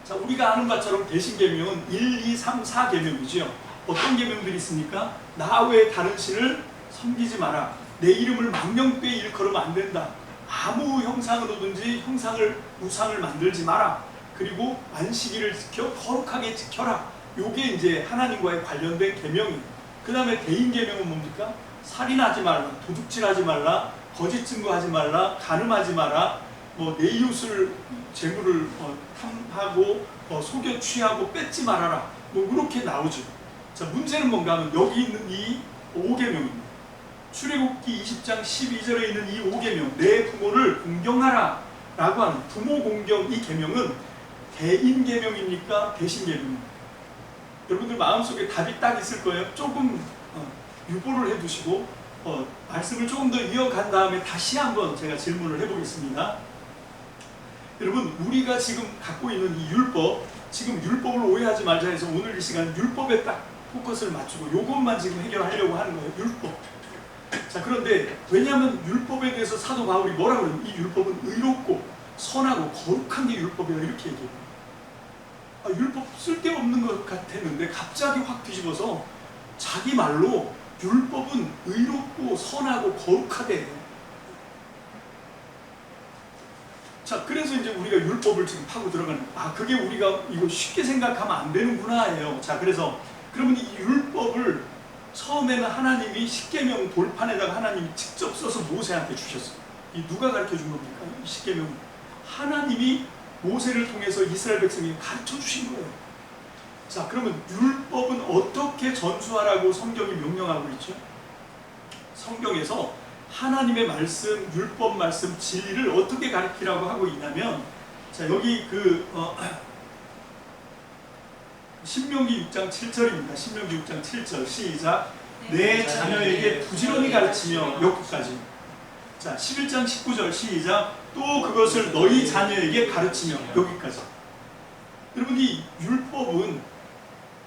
자, 우리가 아는 것처럼 대신계명은 1, 2, 3, 4계명이죠. 어떤 계명들이 있습니까? 나 외에 다른 신을 섬기지 마라. 내 이름을 망령되이 일컬으면 안 된다. 아무 형상으로든지 우상을 만들지 마라. 그리고 안식일을 지켜 거룩하게 지켜라. 요게 이제 하나님과의 관련된 계명이에요. 그 다음에 대인계명은 뭡니까? 살인하지 말라, 도둑질하지 말라, 거짓 증거하지 말라, 간음하지 마라, 내 이웃을 재물을 탐하고 속여 취하고 뺏지 말아라. 그렇게 나오죠. 자, 문제는 뭔가 하면 여기 있는 이 5계명입니다. 출애굽기 20장 12절에 있는 이 5계명, 내 부모를 공경하라 라고 하는 부모 공경, 이 계명은 대인계명입니까? 대신계명입니까? 여러분들 마음속에 답이 딱 있을 거예요. 조금 유보를 해두시고 말씀을 조금 더 이어간 다음에 다시 한번 제가 질문을 해보겠습니다. 여러분, 우리가 지금 갖고 있는 이 율법, 지금 율법을 오해하지 말자 해서 오늘 이 시간 율법에 딱 포커스를 맞추고 요것만 지금 해결하려고 하는 거예요. 율법. 자, 그런데 왜냐하면 율법에 대해서 사도 바울이 뭐라고 그래요? 이 율법은 의롭고 선하고 거룩한 게 율법이다, 이렇게 얘기해요. 율법 쓸데없는 것 같았는데 갑자기 확 뒤집어서 자기 말로 율법은 의롭고 선하고 거룩하대. 자, 그래서 이제 우리가 율법을 지금 파고 들어가는, 그게 우리가 이거 쉽게 생각하면 안 되는구나 해요. 자, 그래서 그러면 이 율법을 처음에는 하나님이 십계명 돌판에다가 하나님이 직접 써서 모세한테 주셨어요. 이 누가 가르쳐 준 겁니까? 이 십계명 하나님이 모세를 통해서 이스라엘 백성에게 가르쳐 주신 거예요. 자, 그러면 율법은 어떻게 전수하라고 성경이 명령하고 있죠? 성경에서 하나님의 말씀, 율법 말씀, 진리를 어떻게 가르치라고 하고 있냐면, 자, 여기 신명기 6장 7절입니다. 신명기 6장 7절 시작. 내 자녀에게 부지런히 가르치며, 여기까지. 자, 11장 19절 시작. 또 그것을 너희 자녀에게 가르치며, 여기까지. 여러분, 이 율법은,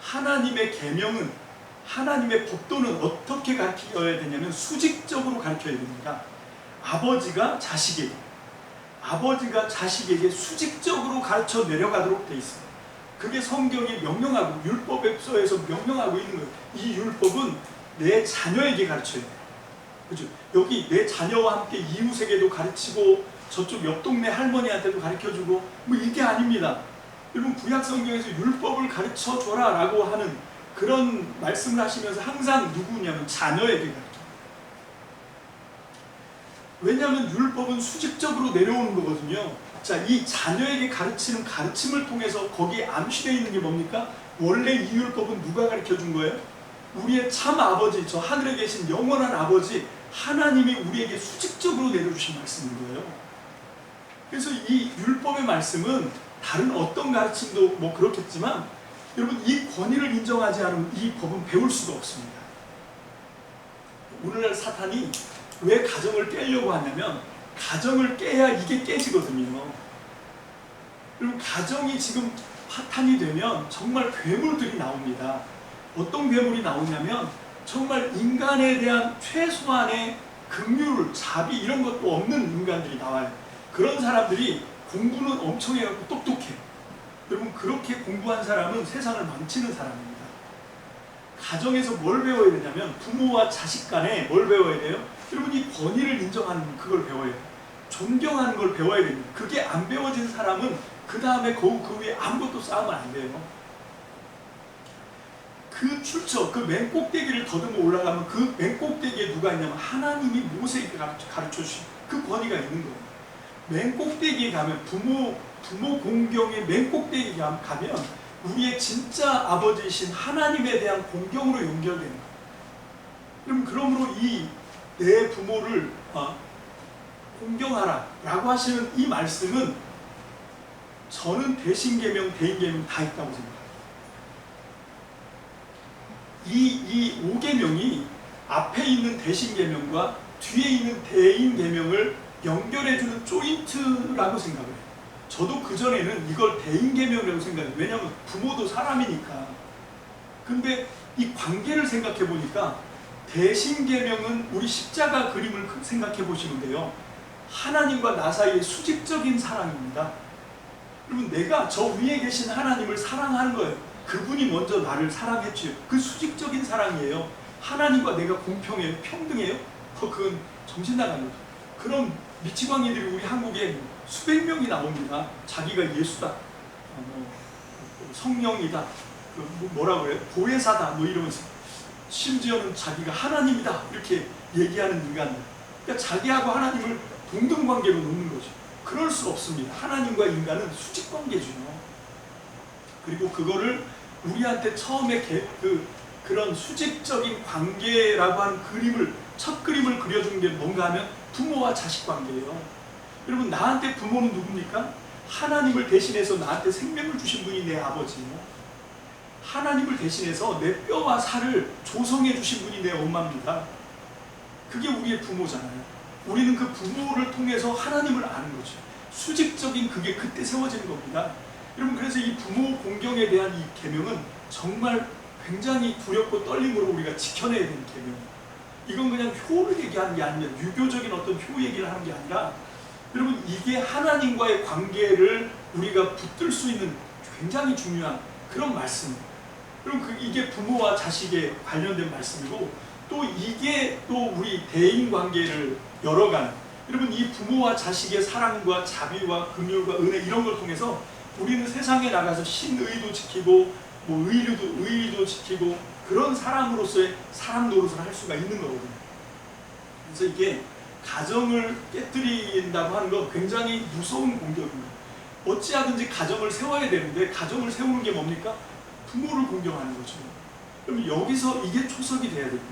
하나님의 계명은, 하나님의 법도는 어떻게 가르쳐야 되냐면 수직적으로 가르쳐야 됩니다. 아버지가 자식에게 수직적으로 가르쳐 내려가도록 돼 있어요. 그게 성경이 명령하고 율법에서 명령하고 있는 거예요. 이 율법은 내 자녀에게 가르쳐야 돼요. 그죠? 여기 내 자녀와 함께 이웃에게도 가르치고 저쪽 옆 동네 할머니한테도 가르쳐주고 이게 아닙니다. 여러분, 구약 성경에서 율법을 가르쳐줘라 라고 하는 그런 말씀을 하시면서 항상 누구냐면 자녀에게 가르쳐요. 왜냐하면 율법은 수직적으로 내려오는 거거든요. 자, 이 자녀에게 가르치는 가르침을 통해서 거기에 암시되어 있는 게 뭡니까? 원래 이 율법은 누가 가르쳐 준 거예요? 우리의 참 아버지, 저 하늘에 계신 영원한 아버지 하나님이 우리에게 수직적으로 내려주신 말씀인 거예요. 그래서 이 율법의 말씀은 다른 어떤 가르침도 그렇겠지만, 여러분, 이 권위를 인정하지 않으면 이 법은 배울 수가 없습니다. 오늘날 사탄이 왜 가정을 깨려고 하냐면, 가정을 깨야 이게 깨지거든요. 여러분, 가정이 지금 파탄이 되면 정말 괴물들이 나옵니다. 어떤 괴물이 나오냐면 정말 인간에 대한 최소한의 긍휼, 자비 이런 것도 없는 인간들이 나와요. 그런 사람들이 공부는 엄청 해갖고 똑똑해. 여러분, 그렇게 공부한 사람은 세상을 망치는 사람입니다. 가정에서 뭘 배워야 되냐면 부모와 자식 간에 뭘 배워야 돼요? 여러분, 이 권위를 인정하는 그걸 배워야 돼요. 존경하는 걸 배워야 됩니다. 그게 안 배워진 사람은 그 다음에 그 위에 아무것도 쌓으면 안 돼요. 그 출처, 그 맨 꼭대기를 더듬어 올라가면 그 맨 꼭대기에 누가 있냐면 하나님이 모세에게 가르쳐 주신 그 권위가 있는 거예요. 맨 꼭대기에 가면 부모 공경의 맨 꼭대기에 가면 우리의 진짜 아버지이신 하나님에 대한 공경으로 연결되는 거예요. 그러므로 이 내 부모를 공경하라 라고 하시는 이 말씀은 저는 대신계명, 대인계명 다 있다고 생각합니다. 이 5계명이 앞에 있는 대신계명과 뒤에 있는 대인계명을 연결해주는 조인트라고 생각을 해요. 저도 그전에는 이걸 대인계명이라고 생각해요. 왜냐하면 부모도 사람이니까. 근데 이 관계를 생각해 보니까 대신계명은 우리 십자가 그림을 생각해 보시면 돼요. 하나님과 나 사이의 수직적인 사랑입니다. 그러면 내가 저 위에 계신 하나님을 사랑하는 거예요. 그분이 먼저 나를 사랑했지요. 그 수직적인 사랑이에요. 하나님과 내가 공평해요? 평등해요? 그건 정신 나간 거죠. 그런 미치광이들이 우리 한국에 수백 명이 나옵니다. 자기가 예수다, 성령이다, 뭐라 그래요? 보혜사다, 뭐 이러면서 심지어는 자기가 하나님이다 이렇게 얘기하는 인간들. 그러니까 자기하고 하나님을 동등관계로 놓는 거죠. 그럴 수 없습니다. 하나님과 인간은 수직관계죠. 그리고 그거를 우리한테 처음에 그런 수직적인 관계라고 하는 첫 그림을 그려준 게 뭔가 하면 부모와 자식 관계예요. 여러분, 나한테 부모는 누굽니까? 하나님을 대신해서 나한테 생명을 주신 분이 내 아버지예요. 하나님을 대신해서 내 뼈와 살을 조성해 주신 분이 내 엄마입니다. 그게 우리의 부모잖아요. 우리는 그 부모를 통해서 하나님을 아는 거죠. 수직적인 그게 그때 세워지는 겁니다. 여러분, 그래서 이 부모 공경에 대한 이 계명은 정말 굉장히 두렵고 떨림으로 우리가 지켜내야 되는 계명이에요. 이건 그냥 효를 얘기하는 게 아니라 유교적인 어떤 효 얘기를 하는 게 아니라 여러분, 이게 하나님과의 관계를 우리가 붙들 수 있는 굉장히 중요한 그런 말씀이에요. 그럼 이게 부모와 자식에 관련된 말씀이고, 또 이게 또 우리 대인 관계를 열어가는, 여러분, 이 부모와 자식의 사랑과 자비와 긍휼과 은혜 이런 걸 통해서 우리는 세상에 나가서 신의도 지키고 뭐 의리도 지키고 그런 사람으로서의 사람 노릇을 할 수가 있는 거거든요. 그래서 이게 가정을 깨뜨린다고 하는 건 굉장히 무서운 공격입니다. 어찌하든지 가정을 세워야 되는데 가정을 세우는 게 뭡니까? 부모를 공경하는 거죠. 그럼 여기서 이게 초석이 돼야 됩니다.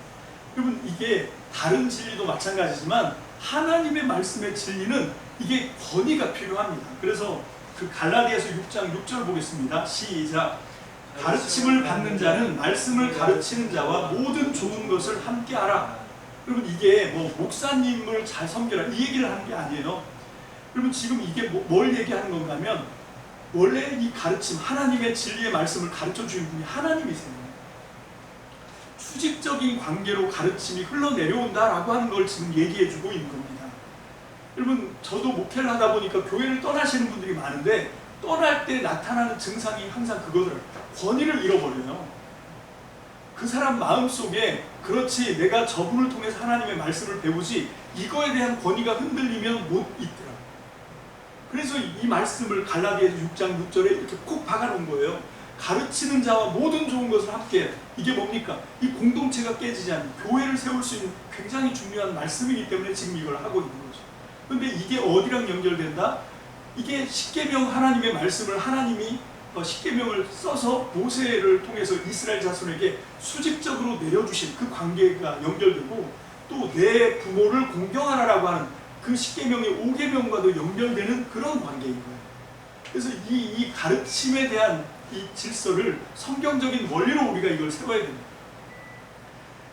여러분, 이게 다른 진리도 마찬가지지만 하나님의 말씀의 진리는 이게 권위가 필요합니다. 그래서 그 갈라디아서 6장 6절 보겠습니다. 시작. 가르침을 받는 자는 말씀을 가르치는 자와 모든 좋은 것을 함께 하라. 여러분, 이게 뭐 목사님을 잘 섬겨라 이 얘기를 하는 게 아니에요. 여러분, 지금 이게 뭘 얘기하는 건가 하면 원래 이 가르침, 하나님의 진리의 말씀을 가르쳐 주는 분이 하나님이세요. 수직적인 관계로 가르침이 흘러내려온다라고 하는 걸 지금 얘기해 주고 있는 겁니다. 여러분, 저도 목회를 하다 보니까 교회를 떠나시는 분들이 많은데 떠날 때 나타나는 증상이 항상 그거더라고요. 권위를 잃어버려요. 그 사람 마음속에 그렇지 내가 저분을 통해서 하나님의 말씀을 배우지 이거에 대한 권위가 흔들리면 못 있더라고요. 그래서 이 말씀을 갈라디아서 6장 6절에 이렇게 콕 박아놓은 거예요. 가르치는 자와 모든 좋은 것을 함께. 이게 뭡니까? 이 공동체가 깨지지 않는 교회를 세울 수 있는 굉장히 중요한 말씀이기 때문에 지금 이걸 하고 있는 거죠. 그런데 이게 어디랑 연결된다? 이게 십계명 하나님의 말씀을 하나님이 십계명을 써서 모세를 통해서 이스라엘 자손에게 수직적으로 내려주신 그 관계가 연결되고, 또 내 부모를 공경하라라고 하는 그 십계명의 5계명과도 연결되는 그런 관계인 거예요. 그래서 이 가르침에 대한 이 질서를 성경적인 원리로 우리가 이걸 세워야 됩니다.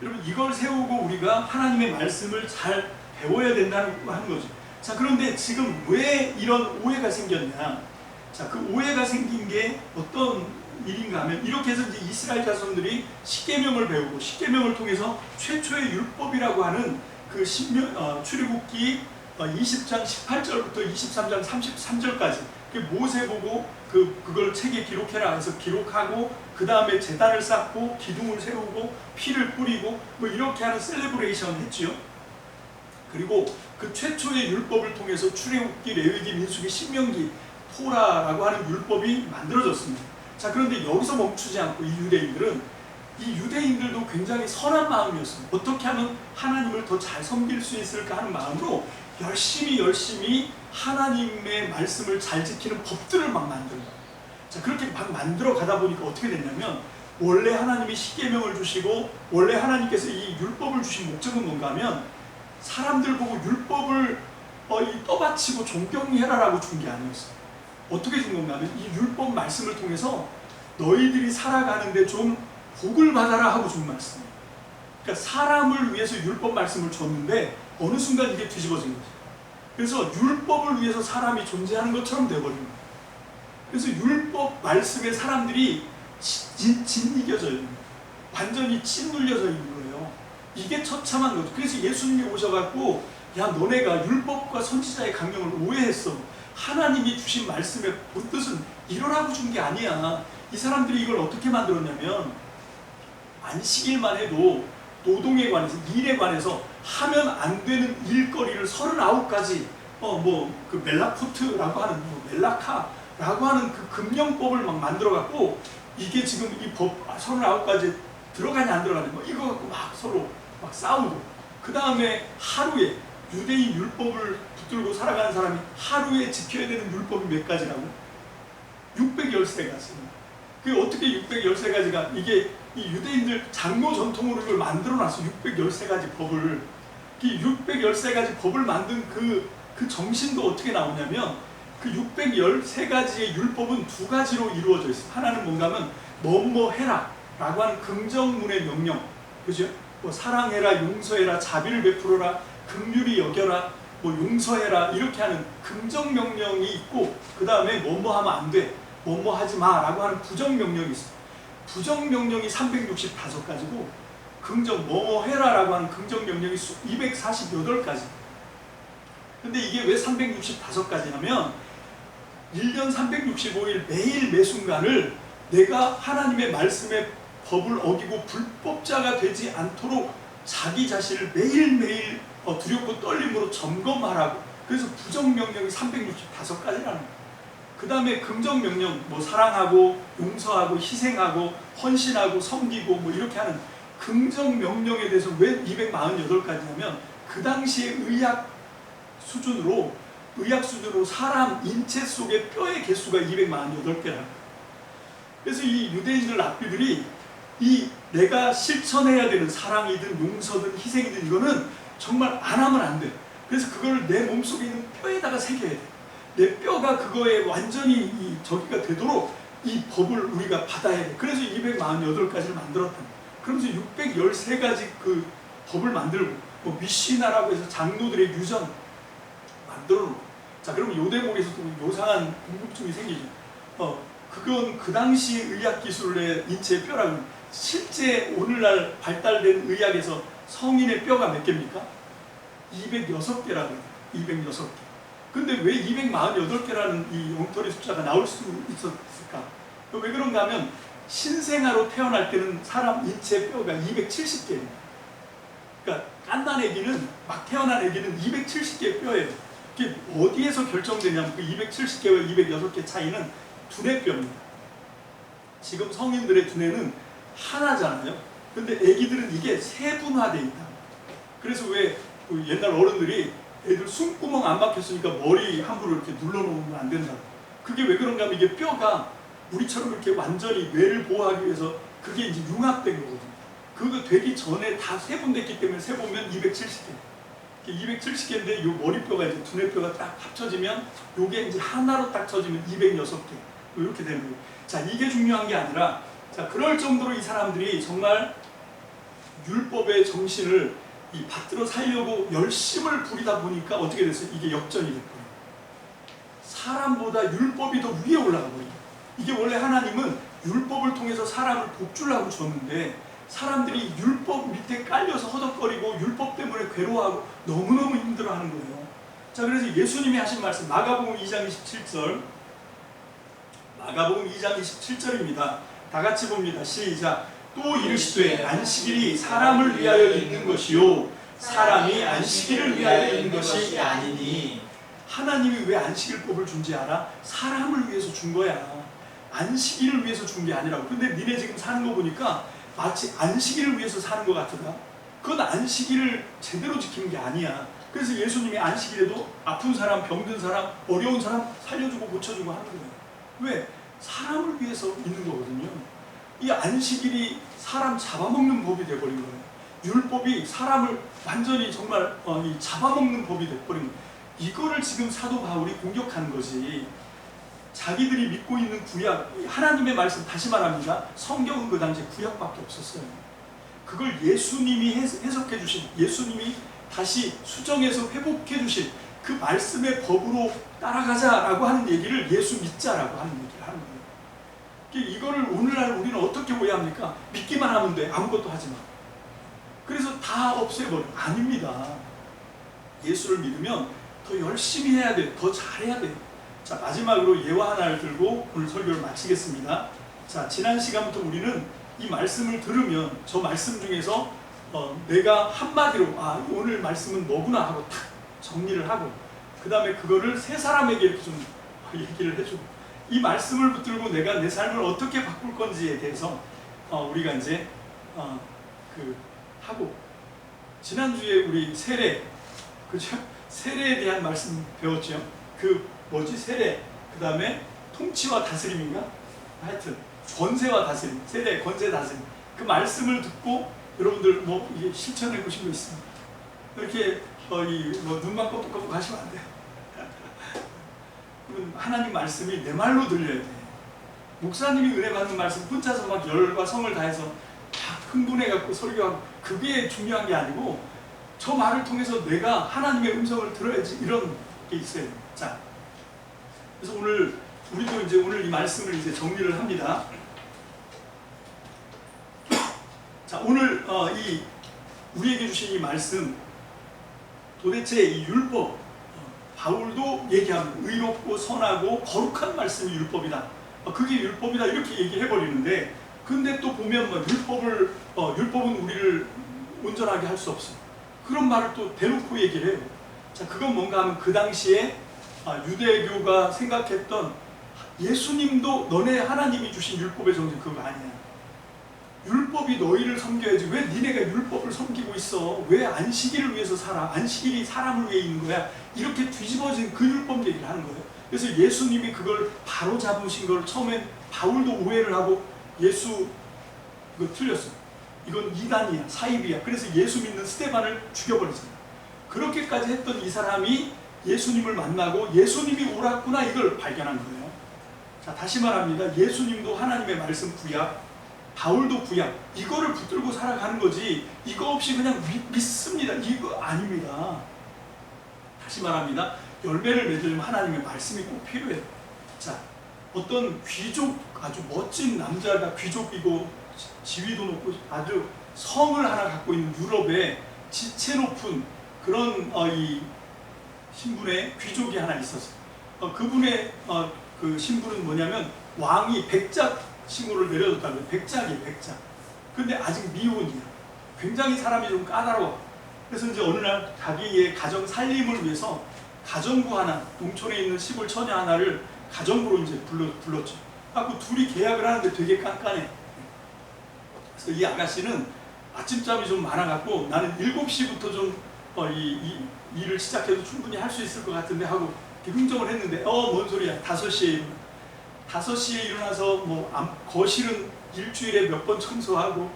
여러분, 이걸 세우고 우리가 하나님의 말씀을 잘 배워야 된다는 거죠. 자, 그런데 지금 왜 이런 오해가 생겼냐? 자, 그 오해가 생긴 게 어떤 일인가 하면 이렇게 해서 이제 이스라엘 자손들이 십계명을 배우고 십계명을 통해서 최초의 율법이라고 하는 그 출애굽기 20장 18절부터 23장 33절까지 모세 보고 그걸 책에 기록해라 해서 기록하고, 그 다음에 제단을 쌓고 기둥을 세우고 피를 뿌리고 뭐 이렇게 하는 셀레브레이션 했지요. 그리고 그 최초의 율법을 통해서 출애굽기, 레위기, 민수기, 신명기, 토라라고 하는 율법이 만들어졌습니다. 자, 그런데 여기서 멈추지 않고 이 유대인들도 굉장히 선한 마음이었습니다. 어떻게 하면 하나님을 더 잘 섬길 수 있을까 하는 마음으로 열심히 하나님의 말씀을 잘 지키는 법들을 막 만들어요. 자, 그렇게 막 만들어 가다 보니까 어떻게 됐냐면, 원래 하나님이 십계명을 주시고 원래 하나님께서 이 율법을 주신 목적은 뭔가 하면 사람들 보고 율법을 떠받치고 존경해라라고 준 게 아니었어요. 어떻게 준 건가 하면 이 율법 말씀을 통해서 너희들이 살아가는데 좀 복을 받아라 하고 준 말씀이에요. 그러니까 사람을 위해서 율법 말씀을 줬는데 어느 순간 이게 뒤집어진 거죠. 그래서 율법을 위해서 사람이 존재하는 것처럼 되어버린 거예요. 그래서 율법 말씀에 사람들이 짓이겨져 있는 거예요. 완전히 짓눌려져 있는 거예요. 이게 처참한 거죠. 그래서 예수님이 오셔갖고 야 너네가 율법과 선지자의 강령을 오해했어. 하나님이 주신 말씀의 본뜻은 이러라고 준 게 아니야. 이 사람들이 이걸 어떻게 만들었냐면 안식일만 해도 노동에 관해서 일에 관해서 하면 안 되는 일거리를 39가지 그 멜라코트라고 하는 멜라카라고 하는 그 금령법을 막 만들어 갖고 이게 지금 이 법 39가지 들어가냐 안 들어가냐 이거 갖고 막 서로 막 싸우고 그 다음에 하루에 유대인 율법을 붙들고 살아가는 사람이 하루에 지켜야 되는 율법이 몇 가지라고? 613가지. 그게 어떻게 613가지가 이게 이 유대인들 장로 전통으로 이걸 만들어 놨어. 613가지 법을. 이 613가지 법을 만든 그 정신도 어떻게 나오냐면 그 613가지의 율법은 두 가지로 이루어져 있어요. 하나는 뭔가 하면 뭐뭐 해라 라고 하는 긍정문의 명령. 그죠? 뭐 사랑해라, 용서해라, 자비를 베풀어라, 긍휼히 여겨라, 뭐 용서해라 이렇게 하는 긍정 명령이 있고 그 다음에 뭐뭐 하면 안 돼, 뭐뭐 하지 마 라고 하는 부정 명령이 있어요. 부정 명령이 365가지고 긍정 뭐뭐 해라 라고 하는 긍정 명령이 248가지. 근데 이게 왜 365가지냐면 1년 365일 매일 매순간을 내가 하나님의 말씀의 법을 어기고 불법자가 되지 않도록 자기 자신을 매일매일 두렵고 떨림으로 점검하라고. 그래서 부정명령이 365가지라는 거예요. 그 다음에 긍정명령 뭐 사랑하고 용서하고 희생하고 헌신하고 섬기고 뭐 이렇게 하는 긍정명령에 대해서 왜 248가지냐면 그 당시의 의학 수준으로 사람 인체 속의 뼈의 개수가 248개라는 거예요. 그래서 이 유대인들 랍비들이 이 내가 실천해야 되는 사랑이든 용서든 희생이든 이거는 정말 안 하면 안 돼. 그래서 그걸 내 몸속에 있는 뼈에다가 새겨야 돼. 내 뼈가 그거에 완전히 저기가 되도록 이 법을 우리가 받아야 돼. 그래서 248가지를 만들었다. 그러면서 613가지 그 법을 만들고 뭐 미시나라고 해서 장로들의 유전 만들어 놓고. 자, 그러면 요 대목에서도 요상한 궁금증이 생기죠. 그건 그 당시 의학 기술의 인체의 뼈라고. 실제 오늘날 발달된 의학에서 성인의 뼈가 몇 개입니까? 206개라고 해요. 206개. 근데 왜 248개라는 이 엉터리 숫자가 나올 수 있었을까? 왜 그런가 하면 신생아로 태어날 때는 사람 인체 뼈가 270개입니다. 그러니까 깐난 애기는 막 태어난 애기는 270개의 뼈예요. 이게 어디에서 결정되냐면 그 270개와 206개 차이는 두뇌뼈입니다. 지금 성인들의 두뇌는 하나잖아요. 근데 애기들은 이게 세분화되어 있다. 그래서 왜 옛날 어른들이 애들 숨구멍 안 막혔으니까 머리 함부로 이렇게 눌러놓으면 안 된다고. 그게 왜 그런가 하면 이게 뼈가 우리처럼 이렇게 완전히 뇌를 보호하기 위해서 그게 이제 융합된 거거든요. 그거 되기 전에 다 세분됐기 때문에 세보면 270개. 270개인데 이 머리뼈가 이제 두뇌뼈가 딱 합쳐지면 요게 이제 하나로 딱 쳐지면 206개. 이렇게 되는 거예요. 자, 이게 중요한 게 아니라 자, 그럴 정도로 이 사람들이 정말 율법의 정신을 받들어 살려고 열심을 부리다 보니까 어떻게 됐어요? 이게 역전이 됐거든요. 사람보다 율법이 더 위에 올라가 버려요. 이게 원래 하나님은 율법을 통해서 사람을 복주려고 줬는데 사람들이 율법 밑에 깔려서 허덕거리고 율법 때문에 괴로워하고 너무너무 힘들어하는 거예요. 자, 그래서 예수님이 하신 말씀 마가복음 2장 27절 마가복음 2장 27절입니다. 다 같이 봅니다. 시작. 또 이르시되 안식일이 사람을 위하여 있는 것이요 사람이 안식일을 위하여 있는 것이 아니니. 하나님이 왜 안식일법을 준지 알아? 사람을 위해서 준 거야. 안식일을 위해서 준 게 아니라고. 근데 니네 지금 사는 거 보니까 마치 안식일을 위해서 사는 것 같더라. 그건 안식일을 제대로 지키는 게 아니야. 그래서 예수님이 안식일에도 아픈 사람, 병든 사람, 어려운 사람 살려주고 고쳐주고 하는 거예요. 왜? 사람을 위해서 있는 거거든요. 이 안식일이 사람 잡아먹는 법이 돼버린 거예요. 율법이 사람을 완전히 정말 잡아먹는 법이 돼버린 거예요. 이거를 지금 사도 바울이 공격하는 거지. 자기들이 믿고 있는 구약, 하나님의 말씀, 다시 말합니다. 성경은 그 당시에 구약밖에 없었어요. 그걸 예수님이 해석해 주신, 예수님이 다시 수정해서 회복해 주신 그 말씀의 법으로 따라가자라고 하는 얘기를 예수 믿자라고 하는 얘기를 하는 거예요. 이거를 오늘날 우리는 어떻게 오해합니까? 믿기만 하면 돼. 아무것도 하지 마. 그래서 다 없애버려. 아닙니다. 예수를 믿으면 더 열심히 해야 돼요. 더 잘해야 돼요. 자, 마지막으로 예화 하나를 들고 오늘 설교를 마치겠습니다. 자, 지난 시간부터 우리는 이 말씀을 들으면 저 말씀 중에서 내가 한마디로 오늘 말씀은 너구나 하고 탁 정리를 하고, 그 다음에 그거를 세 사람에게 이렇게 좀 얘기를 해주고, 이 말씀을 붙들고 내가 내 삶을 어떻게 바꿀 건지에 대해서 우리가 이제 하고, 지난주에 우리 세례, 그죠? 세례에 대한 말씀 배웠죠. 세례, 그 다음에 통치와 다스림인가? 하여튼 권세와 다스림, 세례, 권세, 다스림, 그 말씀을 듣고 여러분들 이게 실천해 보신 거 있습니까? 이렇게 눈만 껌뻑껌뻑 하시면 안 돼요. 하나님 말씀이 내 말로 들려야 돼. 목사님이 은혜 받는 말씀 혼자서 막 열과 성을 다해서 막 흥분해갖고 설교하고, 그게 중요한 게 아니고 저 말을 통해서 내가 하나님의 음성을 들어야지, 이런 게 있어요. 자, 그래서 오늘 우리도 이제 오늘 이 말씀을 이제 정리를 합니다. 자, 오늘 우리에게 주신 이 말씀, 도대체 이 율법, 바울도 얘기합니다. 의롭고 선하고 거룩한 말씀이 율법이다. 그게 율법이다, 이렇게 얘기해 버리는데, 근데 또 보면 율법은 우리를 온전하게 할 수 없어. 그런 말을 또 대놓고 얘기를 해요. 자, 그건 뭔가 하면 그 당시에 유대교가 생각했던, 예수님도 너네 하나님이 주신 율법의 정신 그거 아니야. 율법이 너희를 섬겨야지. 왜 니네가 율법을 섬기고 있어? 왜 안식일을 위해서 살아? 안식일이 사람을 위해 있는 거야. 이렇게 뒤집어진 그 율법 얘기를 하는 거예요. 그래서 예수님이 그걸 바로 잡으신 걸 처음엔 바울도 오해를 하고, 예수 이거 틀렸어. 이건 이단이야, 사입이야. 그래서 예수 믿는 스데반을 죽여버리잖아요. 그렇게까지 했던 이 사람이 예수님을 만나고 예수님이 옳았구나, 이걸 발견한 거예요. 자, 다시 말합니다. 예수님도 하나님의 말씀 구약, 바울도 구약, 이거를 붙들고 살아가는 거지, 이거 없이 그냥 믿습니다, 이거 아닙니다. 다시 말합니다. 열매를 맺으려면 하나님의 말씀이 꼭 필요해요. 자, 어떤 귀족, 아주 멋진 남자가 귀족이고 지위도 높고 아주 성을 하나 갖고 있는 유럽의 지체 높은 그런 이 신분의 귀족이 하나 있었어요. 그분의 그 신분은 뭐냐면, 왕이 백작 칭호를 내려줬다고요. 백작이에요, 백작. 근데 아직 미혼이야. 굉장히 사람이 좀 까다로워. 그래서 이제 어느 날 자기의 가정 살림을 위해서 가정부 하나, 농촌에 있는 시골 처녀 하나를 가정부로 이제 불렀죠. 그 둘이 계약을 하는데 되게 깐깐해. 그래서 이 아가씨는 아침잠이 좀 많아갖고, 나는 7시부터 좀 이 일을 시작해도 충분히 할 수 있을 것 같은데 하고 흥정을 했는데, 뭔 소리야. 5시에 일어나. 5시에 일어나서 거실은 일주일에 몇 번 청소하고,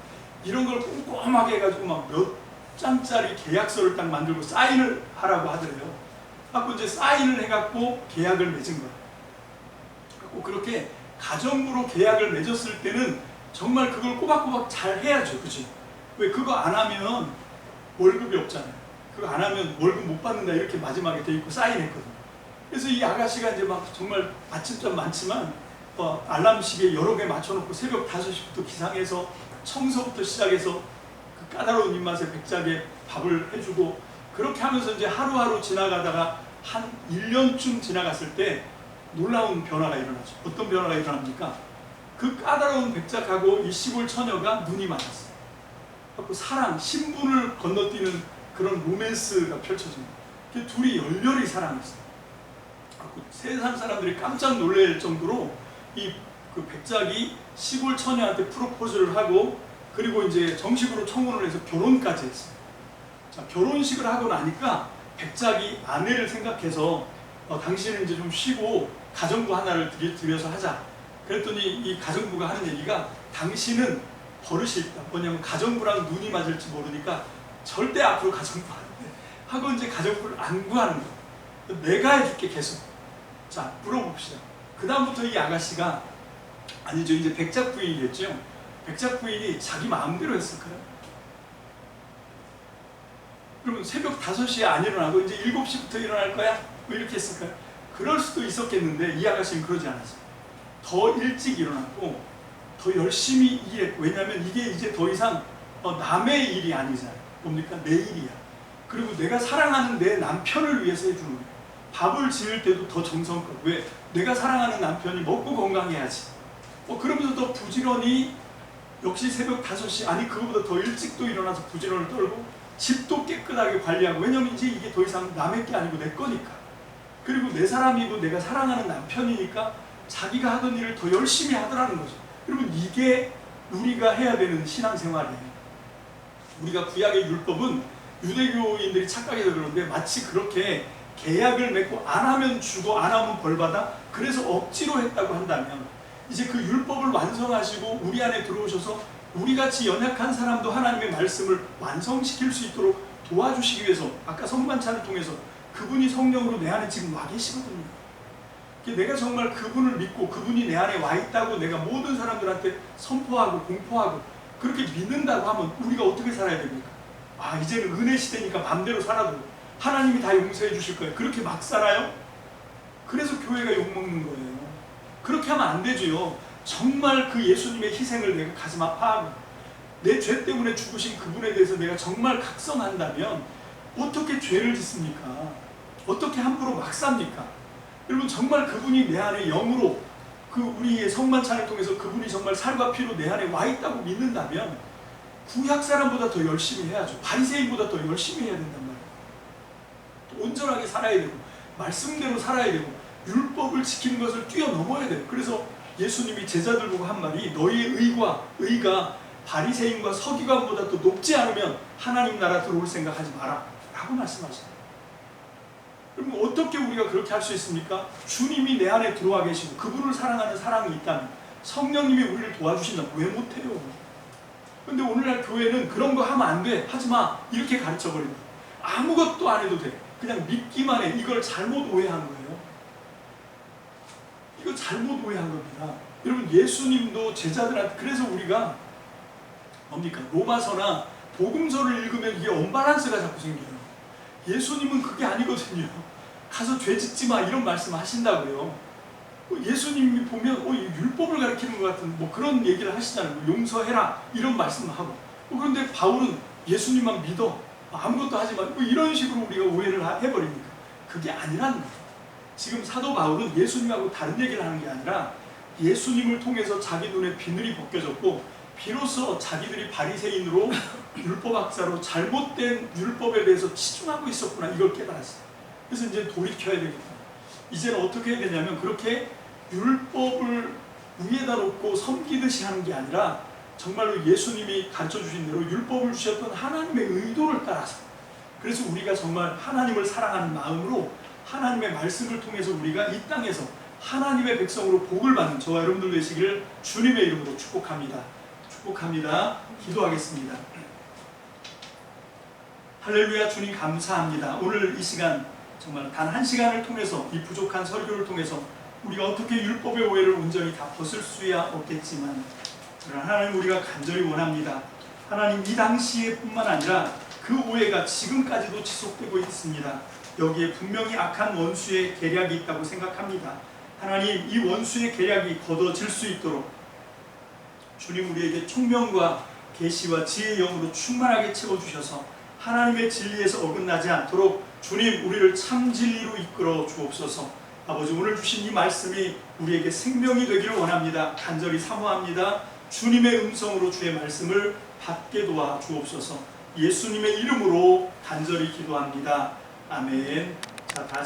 이런 걸 꼼꼼하게 해가지고 막 몇 장짜리 계약서를 딱 만들고 사인을 하라고 하더래요. 하고 이제 사인을 해갖고 계약을 맺은 거야. 그렇게 가정부로 계약을 맺었을 때는 정말 그걸 꼬박꼬박 잘 해야죠. 그치? 왜 그거 안 하면 월급이 없잖아요. 그거 안 하면 월급 못 받는다, 이렇게 마지막에 돼 있고 사인했거든요. 그래서 이 아가씨가 이제 막 정말 아침잠 많지만 알람 시계 여러 개 맞춰놓고 새벽 5시부터 기상해서 청소부터 시작해서 그 까다로운 입맛에 백작에 밥을 해주고, 그렇게 하면서 이제 하루하루 지나가다가 한 1년쯤 지나갔을 때 놀라운 변화가 일어나죠. 어떤 변화가 일어납니까? 그 까다로운 백작하고 이 시골 처녀가 눈이 맞았어요. 그래서 사랑, 신분을 건너뛰는 그런 로맨스가 펼쳐집니다. 둘이 열렬히 사랑했어요. 세상 사람들이 깜짝 놀랄 정도로 그 백작이 시골 처녀한테 프로포즈를 하고, 그리고 이제 정식으로 청혼을 해서 결혼까지 했어요. 자, 결혼식을 하고 나니까 백작이 아내를 생각해서 당신은 이제 좀 쉬고 가정부 하나를 들여서 하자. 그랬더니 이 가정부가 하는 얘기가, 당신은 버릇이 있다. 뭐냐면 가정부랑 눈이 맞을지 모르니까 절대 앞으로 가정부 안 돼. 하고 이제 가정부를 안 구하는 거야. 내가 해줄게, 계속. 자, 물어봅시다. 그 다음부터 이 아가씨가, 아니죠, 이제 백작 부인이겠죠. 백작 부인이 자기 마음대로 했을까요? 그러면 새벽 5시에 안 일어나고 이제 7시부터 일어날 거야? 뭐 이렇게 했을까요? 그럴 수도 있었겠는데 이 아가씨는 그러지 않았어요. 더 일찍 일어났고 더 열심히 일했고, 왜냐하면 이게 이제 더 이상 남의 일이 아니잖아요. 뭡니까? 내 일이야. 그리고 내가 사랑하는 내 남편을 위해서 해주는 거예요. 밥을 지을 때도 더 정성껏. 왜? 내가 사랑하는 남편이 먹고 건강해야지. 그러면서 더 부지런히, 역시 새벽 5시, 아니 그거보다 더 일찍도 일어나서 부지런을 떨고 집도 깨끗하게 관리하고, 왜냐면 이제 이게 더 이상 남의 게 아니고 내 거니까. 그리고 내 사람이고 내가 사랑하는 남편이니까 자기가 하던 일을 더 열심히 하더라는 거죠. 여러분, 이게 우리가 해야 되는 신앙생활이에요. 우리가 구약의 율법은 유대교인들이 착각해서 그런데 마치 그렇게 계약을 맺고 안 하면 주고 안 하면 벌 받아, 그래서 억지로 했다고 한다면, 이제 그 율법을 완성하시고 우리 안에 들어오셔서 우리같이 연약한 사람도 하나님의 말씀을 완성시킬 수 있도록 도와주시기 위해서, 아까 성만찬을 통해서 그분이 성령으로 내 안에 지금 와 계시거든요. 내가 정말 그분을 믿고 그분이 내 안에 와 있다고 내가 모든 사람들한테 선포하고 공포하고 그렇게 믿는다고 하면 우리가 어떻게 살아야 됩니까? 이제는 은혜 시대니까 마음대로 살아도 하나님이 다 용서해 주실 거예요. 그렇게 막 살아요? 그래서 교회가 욕먹는 거예요. 그렇게 하면 안 되죠. 정말 그 예수님의 희생을 내가 가슴 아파하고 내 죄 때문에 죽으신 그분에 대해서 내가 정말 각성한다면 어떻게 죄를 짓습니까? 어떻게 함부로 막 삽니까? 여러분, 정말 그분이 내 안에 영으로, 그 우리의 성만찬을 통해서 그분이 정말 살과 피로 내 안에 와 있다고 믿는다면 구약 사람보다 더 열심히 해야죠. 바리새인보다 더 열심히 해야 된단 말이에요. 온전하게 살아야 되고 말씀대로 살아야 되고 율법을 지키는 것을 뛰어넘어야 돼요. 그래서 예수님이 제자들 보고 한 말이, 너희의 의가 바리새인과 서기관보다 더 높지 않으면 하나님 나라 들어올 생각하지 마라 라고 말씀하셨어요. 그럼 어떻게 우리가 그렇게 할 수 있습니까? 주님이 내 안에 들어와 계시고 그분을 사랑하는 사랑이 있다면, 성령님이 우리를 도와주신다면 왜 못해요? 근데 오늘날 교회는 그런 거 하면 안 돼, 하지 마, 이렇게 가르쳐버립니다. 아무것도 안 해도 돼, 그냥 믿기만 해. 이걸 잘못 오해한 거예요. 이거 잘못 오해한 겁니다. 여러분, 예수님도 제자들한테, 그래서 우리가 뭡니까? 로마서나 복음서를 읽으면 이게 언밸런스가 자꾸 생겨요. 예수님은 그게 아니거든요. 가서 죄 짓지 마 이런 말씀 하신다고요. 예수님이 보면 율법을 가리키는 것 같은 뭐 그런 얘기를 하시잖아요. 용서해라 이런 말씀하고. 그런데 바울은 예수님만 믿어, 아무것도 하지 마, 이런 식으로 우리가 오해를 해버리니까 그게 아니라는 거예요. 지금 사도 바울은 예수님하고 다른 얘기를 하는 게 아니라 예수님을 통해서 자기 눈에 비늘이 벗겨졌고 비로소 자기들이 바리새인으로 율법학자로 잘못된 율법에 대해서 치중하고 있었구나, 이걸 깨달았어요. 그래서 이제 돌이켜야 되겠다. 이제는 어떻게 해야 되냐면 그렇게 율법을 위에다 놓고 섬기듯이 하는 게 아니라 정말로 예수님이 가르쳐주신 대로 율법을 주셨던 하나님의 의도를 따라서, 그래서 우리가 정말 하나님을 사랑하는 마음으로 하나님의 말씀을 통해서 우리가 이 땅에서 하나님의 백성으로 복을 받는 저와 여러분들 되시기를 주님의 이름으로 축복합니다. 축복합니다. 기도하겠습니다. 할렐루야. 주님 감사합니다. 오늘 이 시간 정말 단 한 시간을 통해서, 이 부족한 설교를 통해서 우리가 어떻게 율법의 오해를 온전히 다 벗을 수야 없겠지만, 그러나 하나님, 우리가 간절히 원합니다. 하나님, 이 당시에 뿐만 아니라 그 오해가 지금까지도 지속되고 있습니다. 여기에 분명히 악한 원수의 계략이 있다고 생각합니다. 하나님, 이 원수의 계략이 거둬질 수 있도록 주님, 우리에게 총명과 계시와 지혜의 영으로 충만하게 채워주셔서 하나님의 진리에서 어긋나지 않도록 주님, 우리를 참 진리로 이끌어 주옵소서. 아버지, 오늘 주신 이 말씀이 우리에게 생명이 되기를 원합니다. 간절히 사모합니다. 주님의 음성으로 주의 말씀을 받게 도와 주옵소서. 예수님의 이름으로 간절히 기도합니다. 아멘. 자, 다시